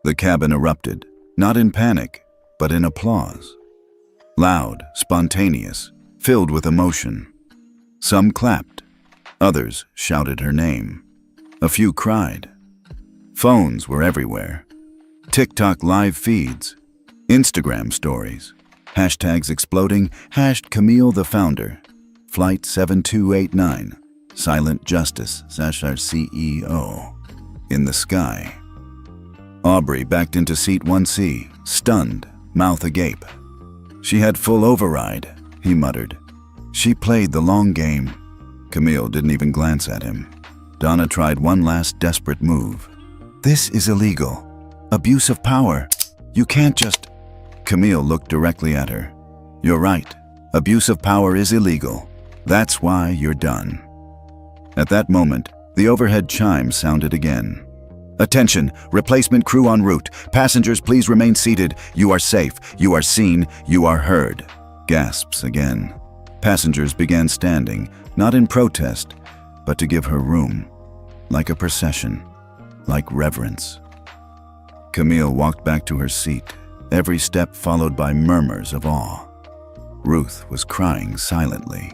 The cabin erupted, not in panic, but in applause. Loud, spontaneous, filled with emotion. Some clapped. Others shouted her name. A few cried. Phones were everywhere. TikTok live feeds, Instagram stories, hashtags exploding, #Camille the Founder, Flight 7289, Silent Justice, our CEO, in the sky. Aubrey backed into seat 1C, stunned, mouth agape. She had full override, he muttered. She played the long game. Camille didn't even glance at him. Donna tried one last desperate move. This is illegal. Abuse of power. You can't just... Camille looked directly at her. You're right. Abuse of power is illegal. That's why you're done. At that moment, the overhead chime sounded again. Attention, replacement crew en route. Passengers, please remain seated. You are safe. You are seen. You are heard. Gasps again. Passengers began standing, not in protest, but to give her room. Like a procession. Like reverence. Camille walked back to her seat, every step followed by murmurs of awe. Ruth was crying silently.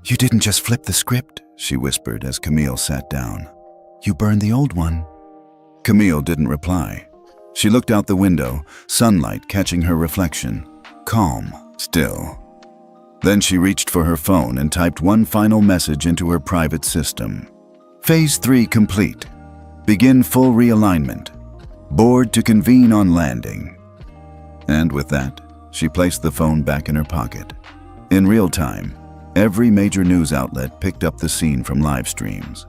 You didn't just flip the script, she whispered as Camille sat down. You burned the old one. Camille didn't reply. She looked out the window, sunlight catching her reflection. Calm, still. Then she reached for her phone and typed one final message into her private system. Phase 3 complete. Begin full realignment. Board to convene on landing. And with that, she placed the phone back in her pocket. In real time, every major news outlet picked up the scene from live streams.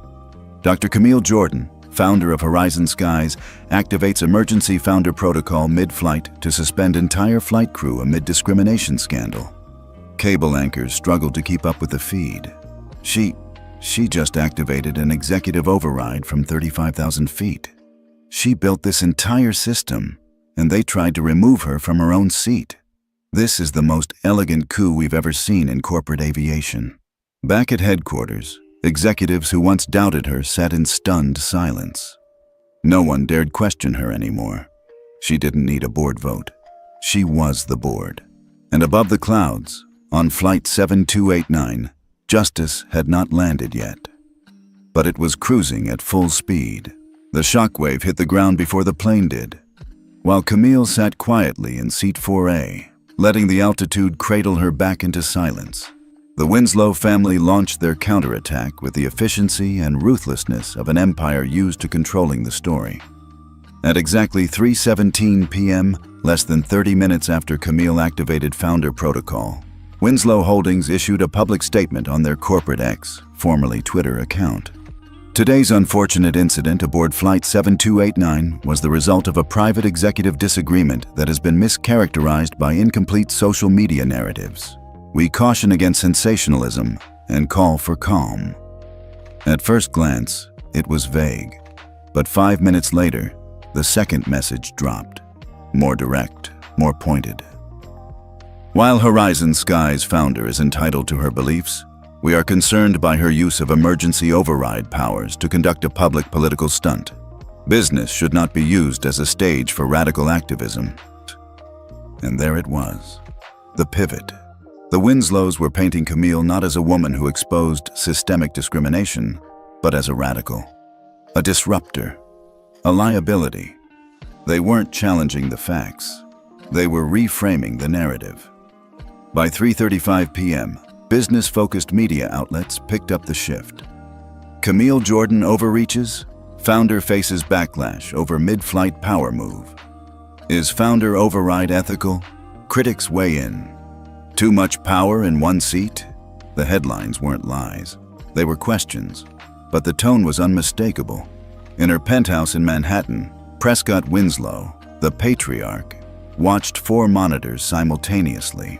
Dr. Camille Jordan, founder of Horizon Skies, activates emergency founder protocol mid-flight to suspend entire flight crew amid discrimination scandal. Cable anchors struggled to keep up with the feed. She just activated an executive override from 35,000 feet. She built this entire system, and they tried to remove her from her own seat. This is the most elegant coup we've ever seen in corporate aviation. Back at headquarters, executives who once doubted her sat in stunned silence. No one dared question her anymore. She didn't need a board vote. She was the board. And above the clouds, on Flight 7289, Justice had not landed yet. But it was cruising at full speed. The shockwave hit the ground before the plane did, while Camille sat quietly in seat 4A, letting the altitude cradle her back into silence. The Winslow family launched their counterattack with the efficiency and ruthlessness of an empire used to controlling the story. At exactly 3:17 p.m., less than 30 minutes after Camille activated Founder Protocol, Winslow Holdings issued a public statement on their corporate X, formerly Twitter, account. Today's unfortunate incident aboard Flight 7289 was the result of a private executive disagreement that has been mischaracterized by incomplete social media narratives. We caution against sensationalism and call for calm. At first glance, it was vague, but 5 minutes later, the second message dropped. More direct, more pointed. While Horizon Sky's founder is entitled to her beliefs, we are concerned by her use of emergency override powers to conduct a public political stunt. Business should not be used as a stage for radical activism. And there it was, the pivot. The Winslows were painting Camille not as a woman who exposed systemic discrimination, but as a radical, a disruptor, a liability. They weren't challenging the facts. They were reframing the narrative. By 3:35 p.m., business-focused media outlets picked up the shift. Camille Jordan overreaches, founder faces backlash over mid-flight power move. Is founder override ethical? Critics weigh in. Too much power in one seat? The headlines weren't lies. They were questions, but the tone was unmistakable. In her penthouse in Manhattan, Prescott Winslow, the patriarch, watched 4 monitors simultaneously.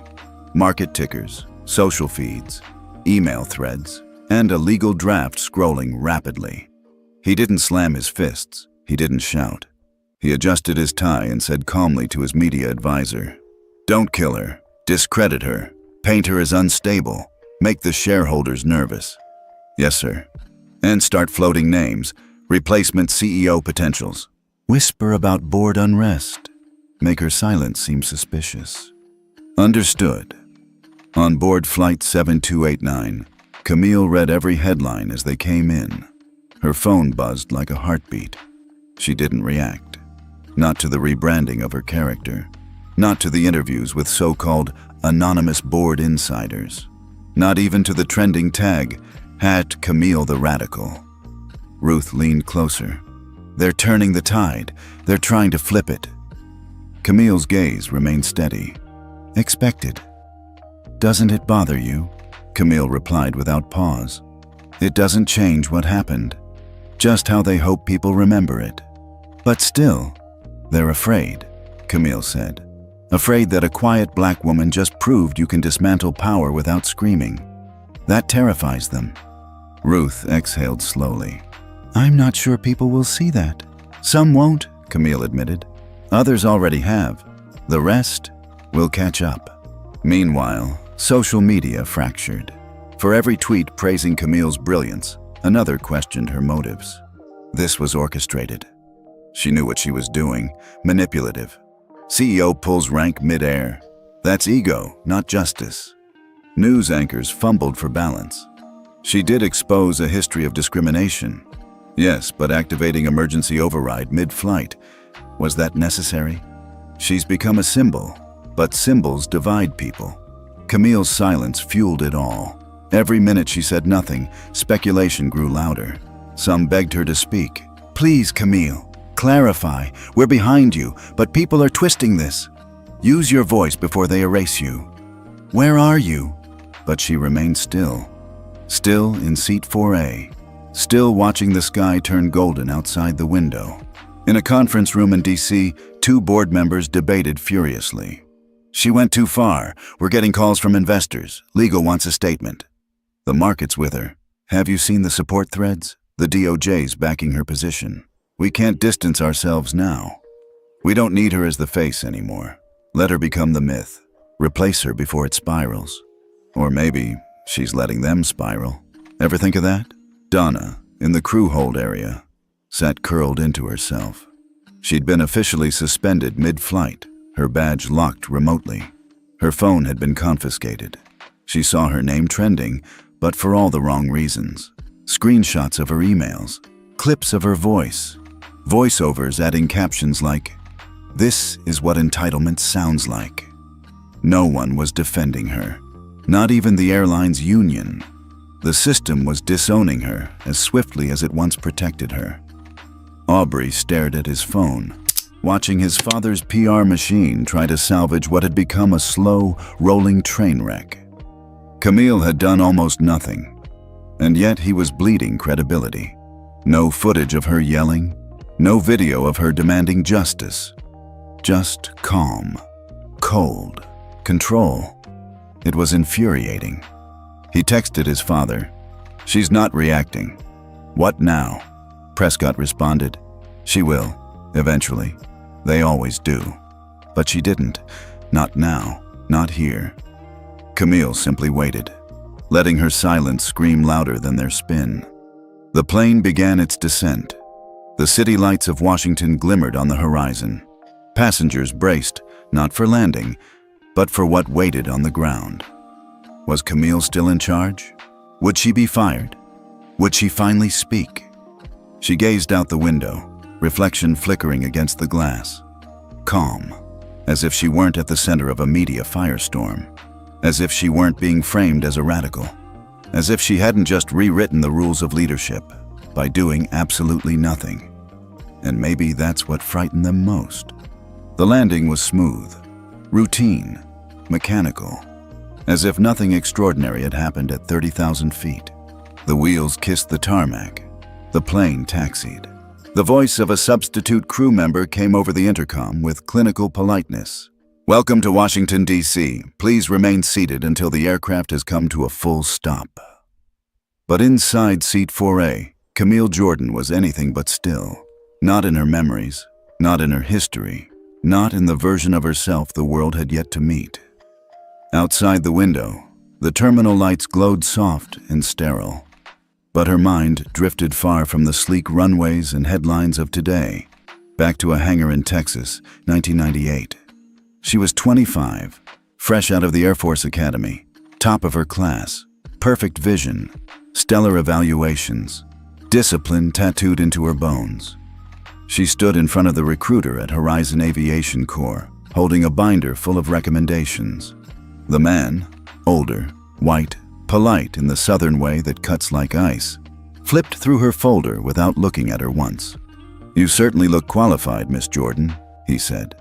Market tickers, social feeds, email threads, and a legal draft scrolling rapidly. He didn't slam his fists. He didn't shout. He adjusted his tie and said calmly to his media advisor, "Don't kill her. Discredit her. Paint her as unstable. Make the shareholders nervous." "Yes, sir." "And start floating names. Replacement CEO potentials. Whisper about board unrest. Make her silence seem suspicious." "Understood." On board Flight 7289, Camille read every headline as they came in. Her phone buzzed like a heartbeat. She didn't react. Not to the rebranding of her character. Not to the interviews with so-called anonymous board insiders. Not even to the trending tag, #Camille the Radical. Ruth leaned closer. "They're turning the tide. They're trying to flip it." Camille's gaze remained steady. "Expected." "Doesn't it bother you?" Camille replied without pause. "It doesn't change what happened. Just how they hope people remember it. But still, they're afraid," Camille said. "Afraid that a quiet black woman just proved you can dismantle power without screaming. That terrifies them." Ruth exhaled slowly. "I'm not sure people will see that." "Some won't," Camille admitted. "Others already have. The rest will catch up." Meanwhile, social media fractured. For every tweet praising Camille's brilliance, another questioned her motives. This was orchestrated. She knew what she was doing, manipulative. CEO pulls rank mid-air. That's ego, not justice. News anchors fumbled for balance. She did expose a history of discrimination. Yes, but activating emergency override mid-flight, was that necessary? She's become a symbol, but symbols divide people. Camille's silence fueled it all. Every minute she said nothing, speculation grew louder. Some begged her to speak. "Please, Camille, clarify. We're behind you, but people are twisting this. Use your voice before they erase you." "Where are you?" But she remained still. Still in seat 4A. Still watching the sky turn golden outside the window. In a conference room in D.C., 2 board members debated furiously. "She went too far. We're getting calls from investors. Legal wants a statement." "The market's with her. Have you seen the support threads? The DOJ's backing her position. We can't distance ourselves now. We don't need her as the face anymore. Let her become the myth. Replace her before it spirals. Or maybe she's letting them spiral. Ever think of that?" Donna, in the crew hold area, sat curled into herself. She'd been officially suspended mid-flight, her badge locked remotely. Her phone had been confiscated. She saw her name trending, but for all the wrong reasons. Screenshots of her emails, clips of her voice, voiceovers adding captions like, "This is what entitlement sounds like." No one was defending her, not even the airline's union. The system was disowning her as swiftly as it once protected her. Aubrey stared at his phone, watching his father's PR machine try to salvage what had become a slow, rolling train wreck. Camille had done almost nothing, and yet he was bleeding credibility. No footage of her yelling, no video of her demanding justice. Just calm, cold, control. It was infuriating. He texted his father. "She's not reacting." "What now?" Prescott responded. "She will, eventually. They always do." But she didn't. Not now. Not here. Camille simply waited, letting her silence scream louder than their spin. The plane began its descent. The city lights of Washington glimmered on the horizon. Passengers braced, not for landing, but for what waited on the ground. Was Camille still in charge? Would she be fired? Would she finally speak? She gazed out the window, reflection flickering against the glass. Calm, as if she weren't at the center of a media firestorm. As if she weren't being framed as a radical. As if she hadn't just rewritten the rules of leadership by doing absolutely nothing. And maybe that's what frightened them most. The landing was smooth, routine, mechanical, as if nothing extraordinary had happened at 30,000 feet. The wheels kissed the tarmac. The plane taxied. The voice of a substitute crew member came over the intercom with clinical politeness. "Welcome to Washington, D.C. Please remain seated until the aircraft has come to a full stop." But inside seat 4A, Camille Jordan was anything but still. Not in her memories, not in her history, not in the version of herself the world had yet to meet. Outside the window, the terminal lights glowed soft and sterile. But her mind drifted far from the sleek runways and headlines of today, back to a hangar in Texas, 1998. She was 25, fresh out of the Air Force Academy, top of her class, perfect vision, stellar evaluations, discipline tattooed into her bones. She stood in front of the recruiter at Horizon Aviation Corps, holding a binder full of recommendations. The man, older, white, polite in the southern way that cuts like ice, flipped through her folder without looking at her once. "You certainly look qualified, Miss Jordan," he said.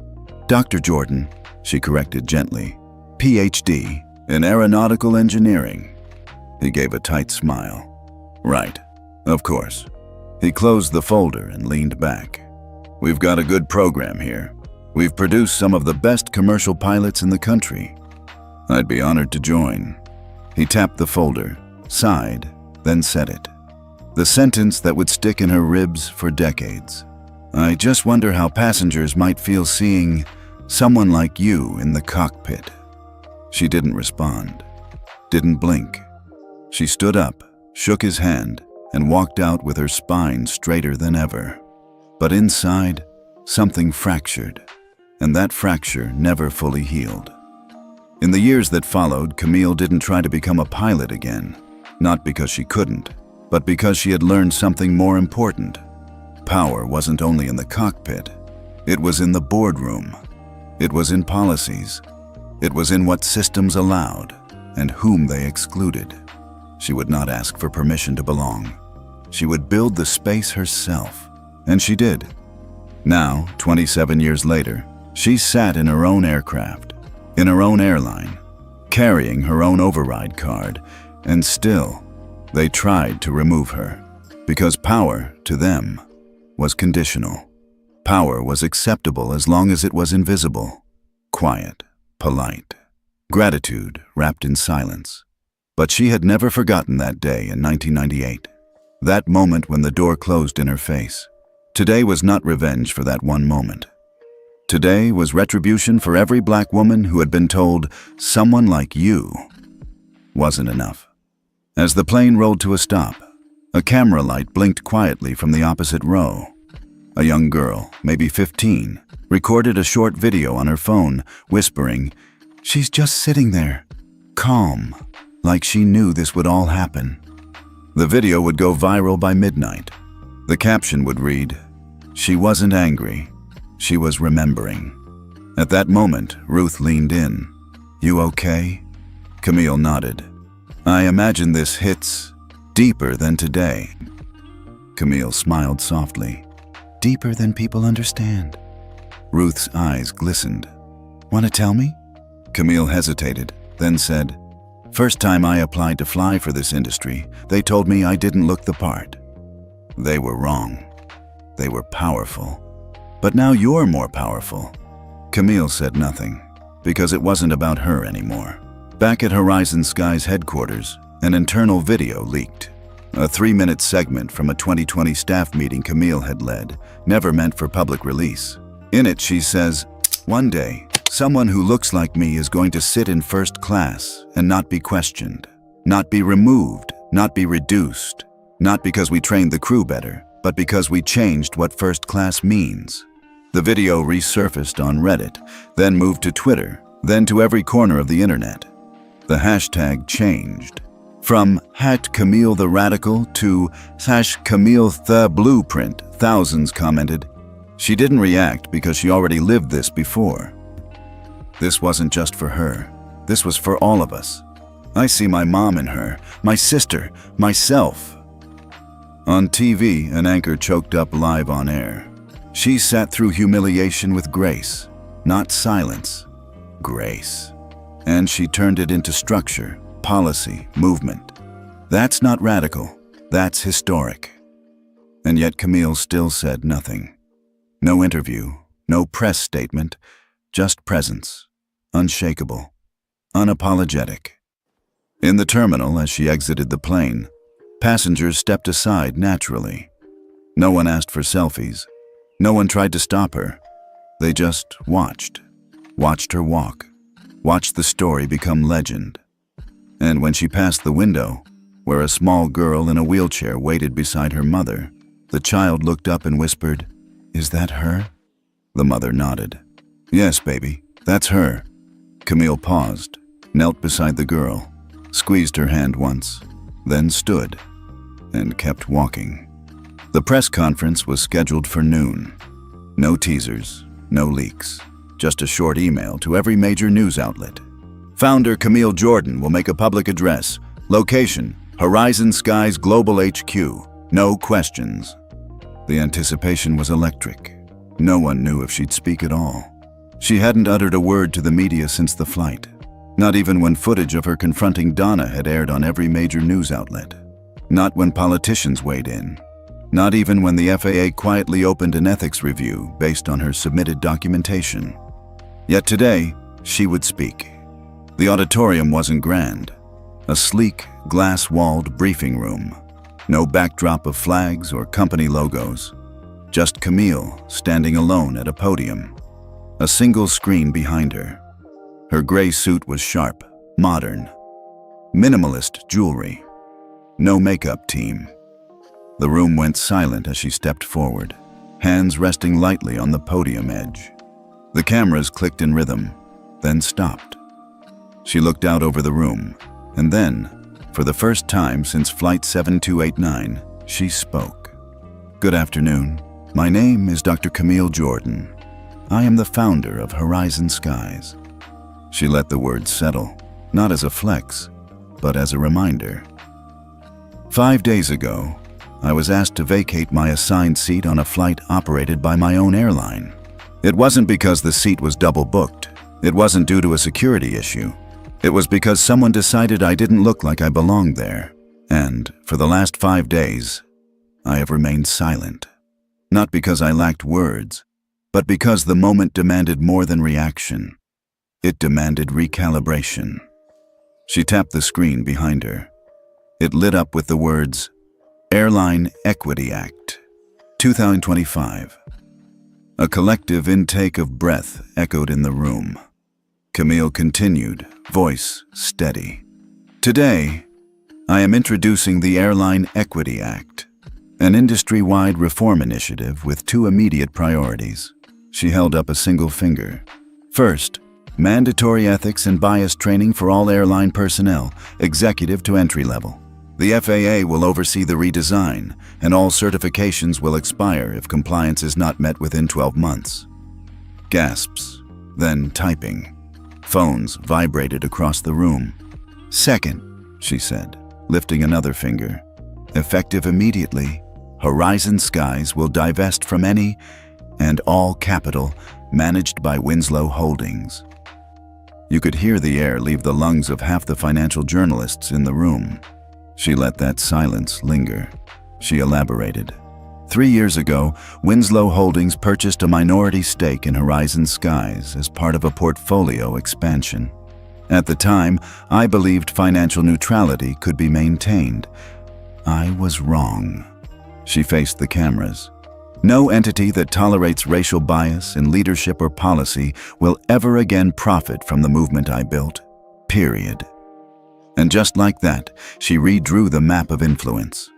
"Dr. Jordan," she corrected gently. "PhD in aeronautical engineering." He gave a tight smile. "Right, of course." He closed the folder and leaned back. "We've got a good program here. We've produced some of the best commercial pilots in the country. I'd be honored to join." He tapped the folder, sighed, then said it. The sentence that would stick in her ribs for decades. "I just wonder how passengers might feel seeing someone like you in the cockpit." She didn't respond, didn't blink. She stood up, shook his hand, and walked out with her spine straighter than ever. But inside, something fractured, and that fracture never fully healed. In the years that followed, Camille didn't try to become a pilot again, not because she couldn't, but because she had learned something more important. Power wasn't only in the cockpit, it was in the boardroom. It was in policies. It was in what systems allowed and whom they excluded. She would not ask for permission to belong. She would build the space herself, and she did. Now, 27 years later, she sat in her own aircraft, in her own airline, carrying her own override card, and still, they tried to remove her, because power, to them, was conditional. Power was acceptable as long as it was invisible, quiet, polite, gratitude wrapped in silence. But she had never forgotten that day in 1998, that moment when the door closed in her face. Today was not revenge for that one moment. Today was retribution for every black woman who had been told, "Someone like you," wasn't enough. As the plane rolled to a stop, a camera light blinked quietly from the opposite row. A young girl, maybe 15, recorded a short video on her phone, whispering, "She's just sitting there, calm, like she knew this would all happen." The video would go viral by midnight. The caption would read, "She wasn't angry. She was remembering." At that moment, Ruth leaned in. "You okay?" Camille nodded. "I imagine this hits deeper than today." Camille smiled softly. "Deeper than people understand." Ruth's eyes glistened. "Want to tell me?" Camille hesitated, then said, "First time I applied to fly for this industry, they told me I didn't look the part. They were wrong. They were powerful. But now you're more powerful." Camille said nothing, because it wasn't about her anymore. Back at Horizon Sky's headquarters, an internal video leaked. A 3-minute segment from a 2020 staff meeting Camille had led, never meant for public release. In it, she says, "One day, someone who looks like me is going to sit in first class and not be questioned, not be removed, not be reduced, not because we trained the crew better, but because we changed what first class means." The video resurfaced on Reddit, then moved to Twitter, then to every corner of the internet. The hashtag changed. From #Camille the Radical to #Camille the Blueprint, thousands commented. She didn't react because she already lived this before. This wasn't just for her. This was for all of us. I see my mom in her, my sister, myself. On TV, an anchor choked up live on air. She sat through humiliation with grace, not silence, grace. And she turned it into structure, policy, movement. That's not radical, that's historic. And yet Camille still said nothing. No interview, no press statement, just presence, unshakable, unapologetic. In the terminal, as she exited the plane, passengers stepped aside naturally. No one asked for selfies. No one tried to stop her. They just watched her walk, watched the story become legend. And when she passed the window, where a small girl in a wheelchair waited beside her mother, the child looked up and whispered, "Is that her?" The mother nodded. "Yes, baby, that's her." Camille paused, knelt beside the girl, squeezed her hand once, then stood, and kept walking. The press conference was scheduled for noon. No teasers, no leaks, just a short email to every major news outlet. Founder Camille Jordan will make a public address. Location, Horizon Sky's Global HQ. No questions. The anticipation was electric. No one knew if she'd speak at all. She hadn't uttered a word to the media since the flight. Not even when footage of her confronting Donna had aired on every major news outlet. Not when politicians weighed in. Not even when the FAA quietly opened an ethics review based on her submitted documentation. Yet today, she would speak. The auditorium wasn't grand. A sleek, glass-walled briefing room. No backdrop of flags or company logos. Just Camille standing alone at a podium. A single screen behind her. Her gray suit was sharp, modern. Minimalist jewelry. No makeup team. The room went silent as she stepped forward, hands resting lightly on the podium edge. The cameras clicked in rhythm, then stopped. She looked out over the room, and then, for the first time since Flight 7289, she spoke. "Good afternoon. My name is Dr. Camille Jordan. I am the founder of Horizon Skies." She let the words settle, not as a flex, but as a reminder. 5 days ago, I was asked to vacate my assigned seat on a flight operated by my own airline. It wasn't because the seat was double booked. It wasn't due to a security issue. It was because someone decided I didn't look like I belonged there. And for the last 5 days, I have remained silent. Not because I lacked words, but because the moment demanded more than reaction. It demanded recalibration. She tapped the screen behind her. It lit up with the words, Airline Equity Act, 2025. A collective intake of breath echoed in the room. Camille continued, voice steady. Today, I am introducing the Airline Equity Act, an industry-wide reform initiative with 2 immediate priorities. She held up a single finger. First, mandatory ethics and bias training for all airline personnel, executive to entry level. The FAA will oversee the redesign, and all certifications will expire if compliance is not met within 12 months. Gasps, then typing. Phones vibrated across the room. Second, she said, lifting another finger. Effective immediately, Horizon Skies will divest from any and all capital managed by Winslow Holdings. You could hear the air leave the lungs of half the financial journalists in the room. She let that silence linger. She elaborated. 3 years ago, Winslow Holdings purchased a minority stake in Horizon Skies as part of a portfolio expansion. At the time, I believed financial neutrality could be maintained. I was wrong. She faced the cameras. No entity that tolerates racial bias in leadership or policy will ever again profit from the movement I built. Period. And just like that, she redrew the map of influence.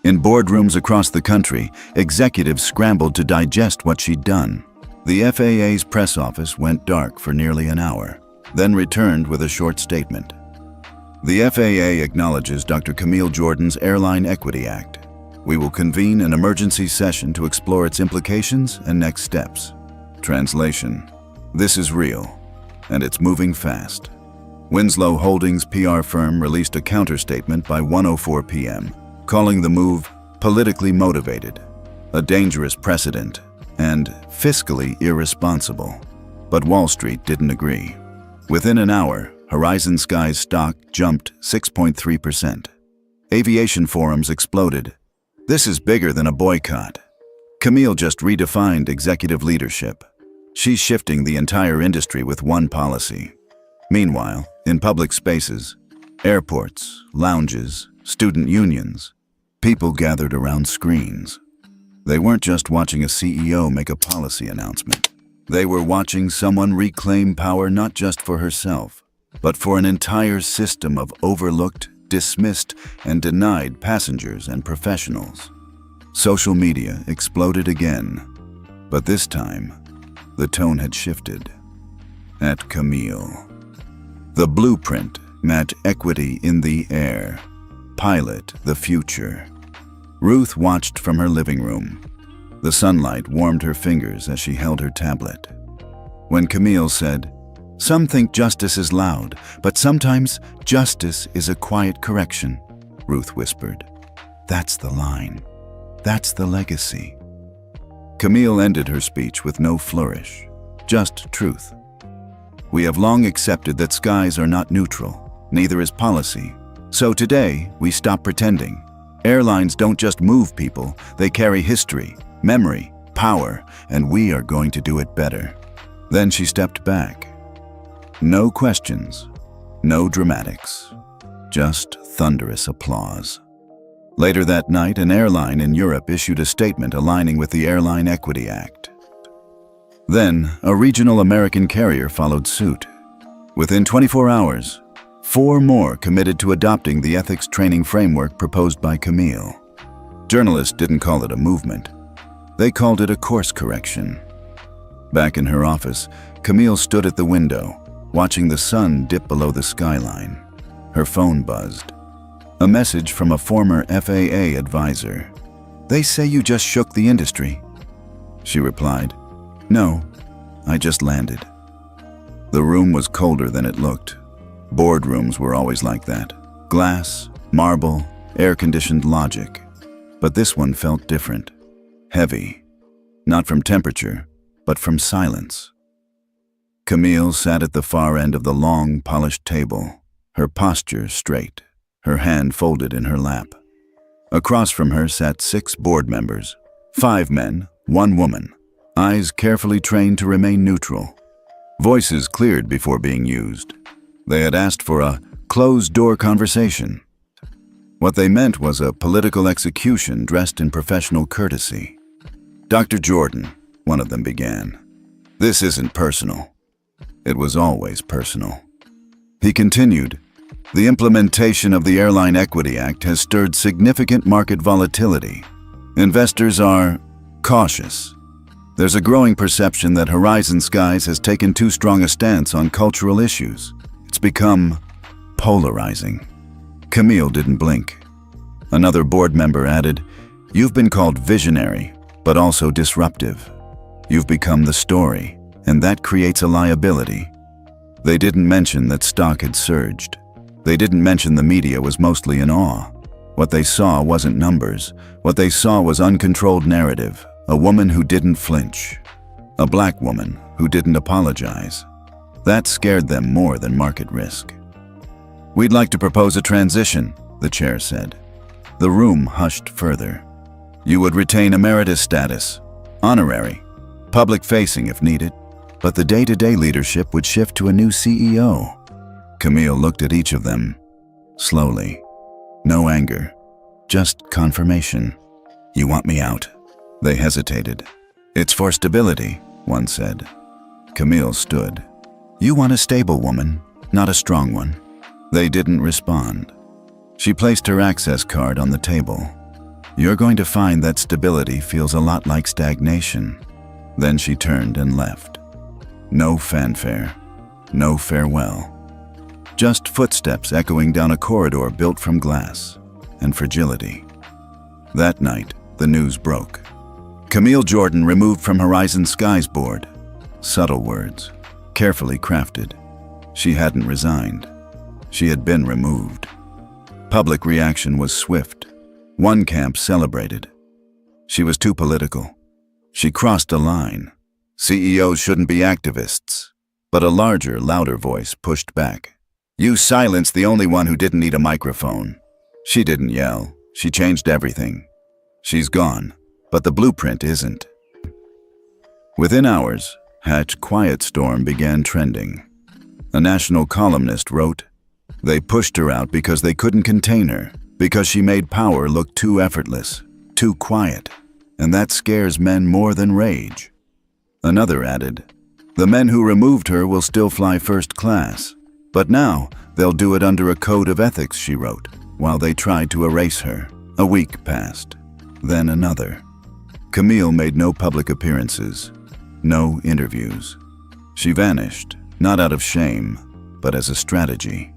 In boardrooms across the country, executives scrambled to digest what she'd done. The FAA's press office went dark for nearly an hour, then returned with a short statement. The FAA acknowledges Dr. Camille Jordan's Airline Equity Act. We will convene an emergency session to explore its implications and next steps. Translation: this is real, and it's moving fast. Winslow Holdings PR firm released a counterstatement by 1:04 p.m., calling the move politically motivated, a dangerous precedent, and fiscally irresponsible. But Wall Street didn't agree. Within an hour, Horizon Sky's stock jumped 6.3%. Aviation forums exploded. This is bigger than a boycott. Camille just redefined executive leadership. She's shifting the entire industry with one policy. Meanwhile, in public spaces, airports, lounges, student unions, people gathered around screens. They weren't just watching a CEO make a policy announcement. They were watching someone reclaim power not just for herself, but for an entire system of overlooked, dismissed, and denied passengers and professionals. Social media exploded again, but this time, the tone had shifted. At Camille. The blueprint meant equity in the air. Pilot the future. Ruth watched from her living room. The sunlight warmed her fingers as she held her tablet. When Camille said, "Some think justice is loud, but sometimes justice is a quiet correction," Ruth whispered. "That's the line. That's the legacy." Camille ended her speech with no flourish, just truth. We have long accepted that skies are not neutral, neither is policy. So today, we stop pretending. Airlines don't just move people, they carry history, memory, power, and we are going to do it better. Then she stepped back. No questions, no dramatics, just thunderous applause. Later that night, an airline in Europe issued a statement aligning with the Airline Equity Act. Then, a regional American carrier followed suit. Within 24 hours, 4 more committed to adopting the ethics training framework proposed by Camille. Journalists didn't call it a movement. They called it a course correction. Back in her office, Camille stood at the window, watching the sun dip below the skyline. Her phone buzzed. A message from a former FAA advisor. "They say you just shook the industry." She replied, "No, I just landed." The room was colder than it looked. Boardrooms were always like that. Glass, marble, air-conditioned logic. But this one felt different. Heavy. Not from temperature, but from silence. Camille sat at the far end of the long, polished table, her posture straight, her hand folded in her lap. Across from her sat 6 board members, 5 men, 1 woman, eyes carefully trained to remain neutral. Voices cleared before being used. They had asked for a closed-door conversation. What they meant was a political execution dressed in professional courtesy. "Dr. Jordan," one of them began, "this isn't personal." It was always personal. He continued, "The implementation of the Airline Equity Act has stirred significant market volatility. Investors are cautious. There's a growing perception that Horizon Skies has taken too strong a stance on cultural issues. It's become polarizing." Camille didn't blink. Another board member added, "You've been called visionary, but also disruptive. You've become the story, and that creates a liability." They didn't mention that stock had surged. They didn't mention the media was mostly in awe. What they saw wasn't numbers. What they saw was uncontrolled narrative, a woman who didn't flinch, a black woman who didn't apologize. That scared them more than market risk. "We'd like to propose a transition," the chair said. The room hushed further. "You would retain emeritus status, honorary, public-facing if needed, but the day-to-day leadership would shift to a new CEO." Camille looked at each of them, slowly. No anger, just confirmation. You want me out? They hesitated. It's for stability, one said. Camille stood. You want a stable woman, not a strong one. They didn't respond. She placed her access card on the table. You're going to find that stability feels a lot like stagnation. Then she turned and left. No fanfare, no farewell. Just footsteps echoing down a corridor built from glass and fragility. That night, the news broke. Camille Jordan removed from Horizon Sky's board. Subtle words, carefully crafted. She hadn't resigned. She had been removed. Public reaction was swift. One camp celebrated. She was too political. She crossed a line. CEOs shouldn't be activists. But a larger, louder voice pushed back. You silenced the only one who didn't need a microphone. She didn't yell. She changed everything. She's gone, but the blueprint isn't. Within hours, #Quiet Storm began trending. A national columnist wrote, "They pushed her out because they couldn't contain her, because she made power look too effortless, too quiet, and that scares men more than rage." Another added, "The men who removed her will still fly first class, but now they'll do it under a code of ethics," she wrote, while they tried to erase her. A week passed, then another. Camille made no public appearances, no interviews. She vanished, not out of shame, but as a strategy.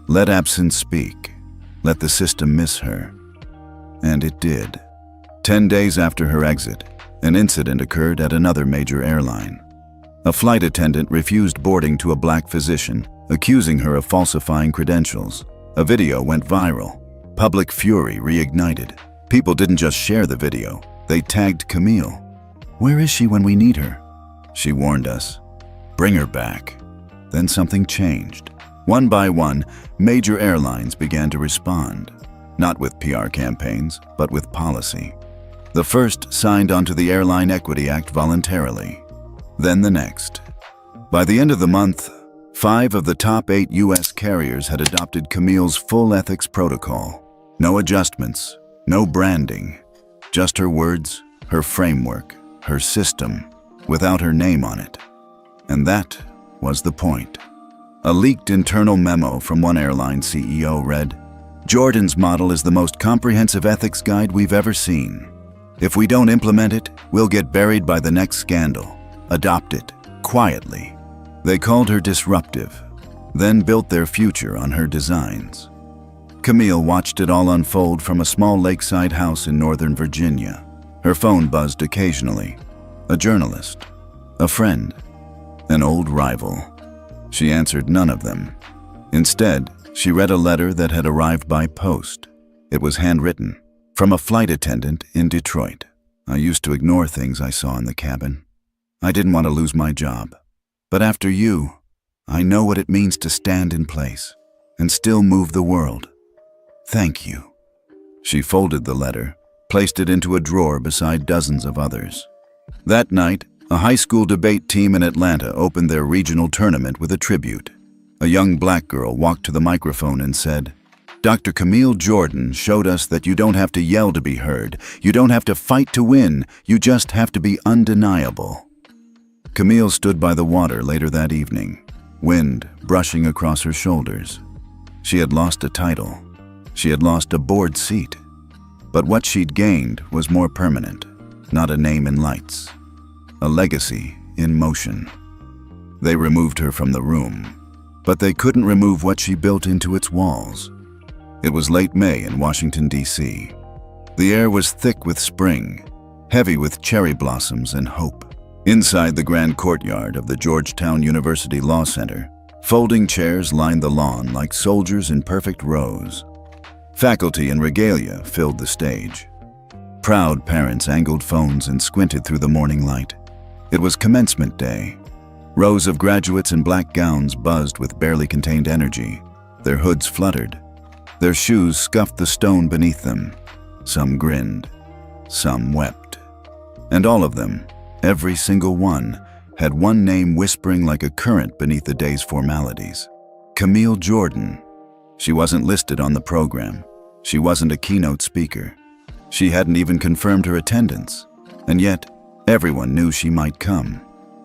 Let absence speak. Let the system miss her. And it did. 10 days after her exit, an incident occurred at another major airline. A flight attendant refused boarding to a black physician, accusing her of falsifying credentials. A video went viral. Public fury reignited. People didn't just share the video, they tagged Camille. Where is she when we need her? She warned us. Bring her back. Then something changed. One by one, major airlines began to respond, not with PR campaigns, but with policy. The first signed onto the Airline Equity Act voluntarily, then the next. By the end of the month, 5 of the top 8 U.S. carriers had adopted Camille's full ethics protocol. No adjustments, no branding, just her words, her framework, her system, without her name on it. And that was the point. A leaked internal memo from one airline CEO read, "Jordan's model is the most comprehensive ethics guide we've ever seen. If we don't implement it, we'll get buried by the next scandal. Adopt it, quietly." They called her disruptive, then built their future on her designs. Camille watched it all unfold from a small lakeside house in Northern Virginia. Her phone buzzed occasionally. A journalist, a friend, an old rival. She answered none of them. Instead, she read a letter that had arrived by post. It was handwritten, from a flight attendant in Detroit. "I used to ignore things I saw in the cabin. I didn't want to lose my job. But after you, I know what it means to stand in place and still move the world. Thank you." She folded the letter, placed it into a drawer beside dozens of others. That night, a high school debate team in Atlanta opened their regional tournament with a tribute. A young black girl walked to the microphone and said, "Dr. Camille Jordan showed us that you don't have to yell to be heard. You don't have to fight to win. You just have to be undeniable." Camille stood by the water later that evening, wind brushing across her shoulders. She had lost a title. She had lost a board seat. But what she'd gained was more permanent, not a name in lights. A legacy in motion. They removed her from the room, but they couldn't remove what she built into its walls. It was late May in Washington, D.C. The air was thick with spring, heavy with cherry blossoms and hope. Inside the grand courtyard of the Georgetown University Law Center, folding chairs lined the lawn like soldiers in perfect rows. Faculty in regalia filled the stage. Proud parents angled phones and squinted through the morning light. It was commencement day. Rows of graduates in black gowns buzzed with barely contained energy. Their hoods fluttered. Their shoes scuffed the stone beneath them. Some grinned. Some wept. And all of them, every single one, had one name whispering like a current beneath the day's formalities. Camille Jordan. She wasn't listed on the program. She wasn't a keynote speaker. She hadn't even confirmed her attendance. And yet, everyone knew she might come.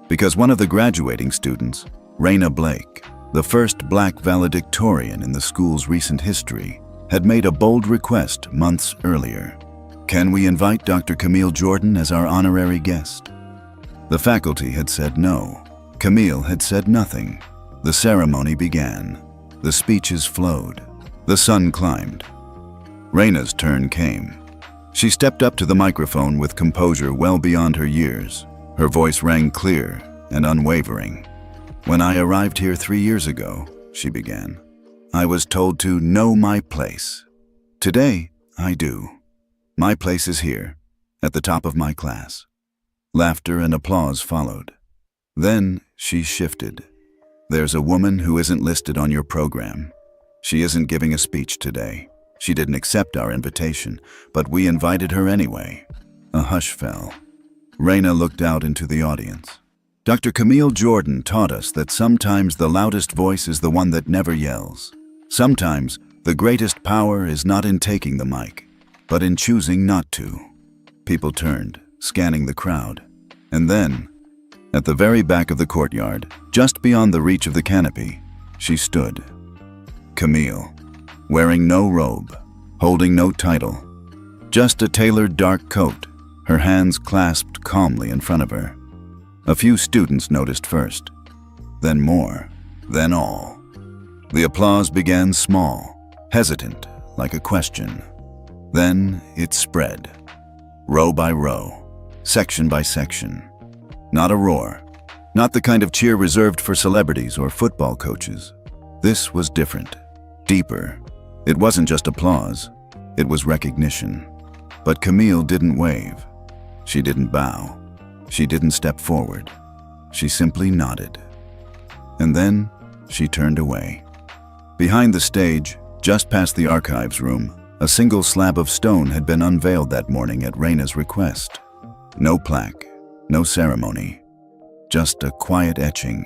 Because one of the graduating students, Raina Blake, the first black valedictorian in the school's recent history, had made a bold request months earlier. Can we invite Dr. Camille Jordan as our honorary guest? The faculty had said no. Camille had said nothing. The ceremony began. The speeches flowed. The sun climbed. Raina's turn came. She stepped up to the microphone with composure well beyond her years. Her voice rang clear and unwavering. "When I arrived here 3 years ago," she began, "I was told to know my place. Today, I do. My place is here, at the top of my class." Laughter and applause followed. Then she shifted. "There's a woman who isn't listed on your program. She isn't giving a speech today. She didn't accept our invitation, but we invited her anyway." A hush fell. Raina looked out into the audience. Dr. Camille Jordan taught us that sometimes the loudest voice is the one that never yells. Sometimes the greatest power is not in taking the mic, but in choosing not to. People turned, scanning the crowd. And then, at the very back of the courtyard, just beyond the reach of the canopy, she stood. Camille, wearing no robe, holding no title, just a tailored dark coat, her hands clasped calmly in front of her. A few students noticed first, then more, then all. The applause began small, hesitant, like a question. Then it spread, row by row, section by section. Not a roar, not the kind of cheer reserved for celebrities or football coaches. This was different, deeper. It wasn't just applause, it was recognition. But Camille didn't wave. She didn't bow. She didn't step forward. She simply nodded. And then she turned away. Behind the stage, just past the archives room, a single slab of stone had been unveiled that morning at Raina's request. No plaque, no ceremony, just a quiet etching.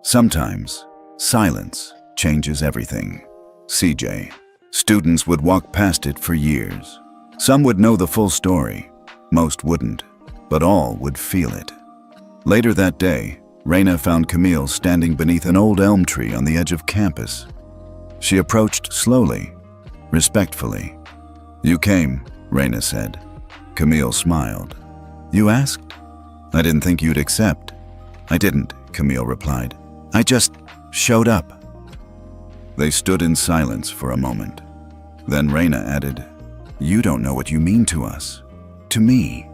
Sometimes, silence changes everything. CJ. Students would walk past it for years. Some would know the full story. Most wouldn't, but all would feel it. Later that day, Raina found Camille standing beneath an old elm tree on the edge of campus. She approached slowly, respectfully. "You came," Raina said. Camille smiled. "You asked? I didn't think you'd accept." "I didn't," Camille replied. "I just showed up." They stood in silence for a moment. Then Raina added, "You don't know what you mean to us. To me."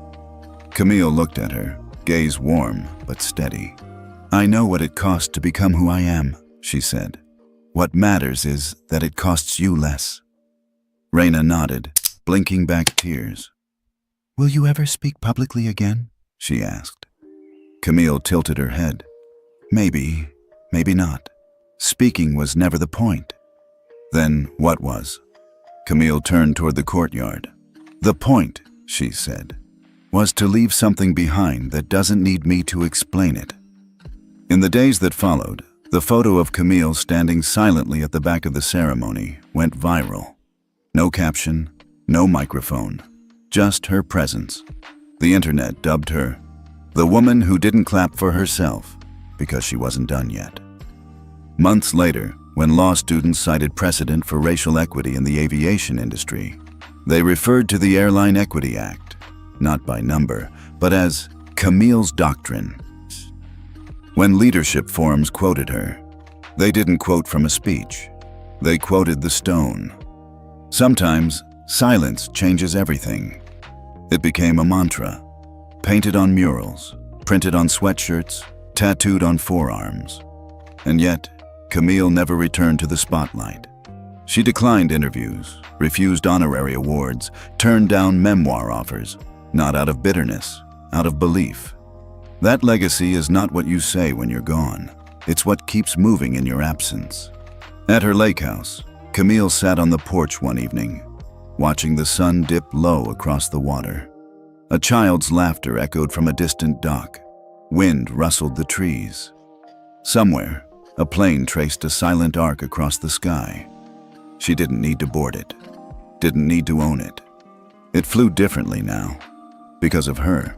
Camille looked at her, gaze warm but steady. "I know what it cost to become who I am," she said. "What matters is that it costs you less." Raina nodded, blinking back tears. "Will you ever speak publicly again?" she asked. Camille tilted her head. "Maybe, maybe not. Speaking was never the point." "Then what was?" Camille turned toward the courtyard. "The point," she said, "was to leave something behind that doesn't need me to explain it." In the days that followed, the photo of Camille standing silently at the back of the ceremony went viral. No caption, no microphone, just her presence. The internet dubbed her the woman who didn't clap for herself because she wasn't done yet. Months later, when law students cited precedent for racial equity in the aviation industry, they referred to the Airline Equity Act, not by number, but as Camille's Doctrine. When leadership forums quoted her, they didn't quote from a speech. They quoted the stone. Sometimes, silence changes everything. It became a mantra, painted on murals, printed on sweatshirts, tattooed on forearms. And yet, Camille never returned to the spotlight. She declined interviews, refused honorary awards, turned down memoir offers, not out of bitterness, out of belief. That legacy is not what you say when you're gone. It's what keeps moving in your absence. At her lake house, Camille sat on the porch one evening, watching the sun dip low across the water. A child's laughter echoed from a distant dock. Wind rustled the trees. Somewhere, A plane traced a silent arc across the sky. She didn't need to board it, didn't need to own it. It flew differently now, because of her.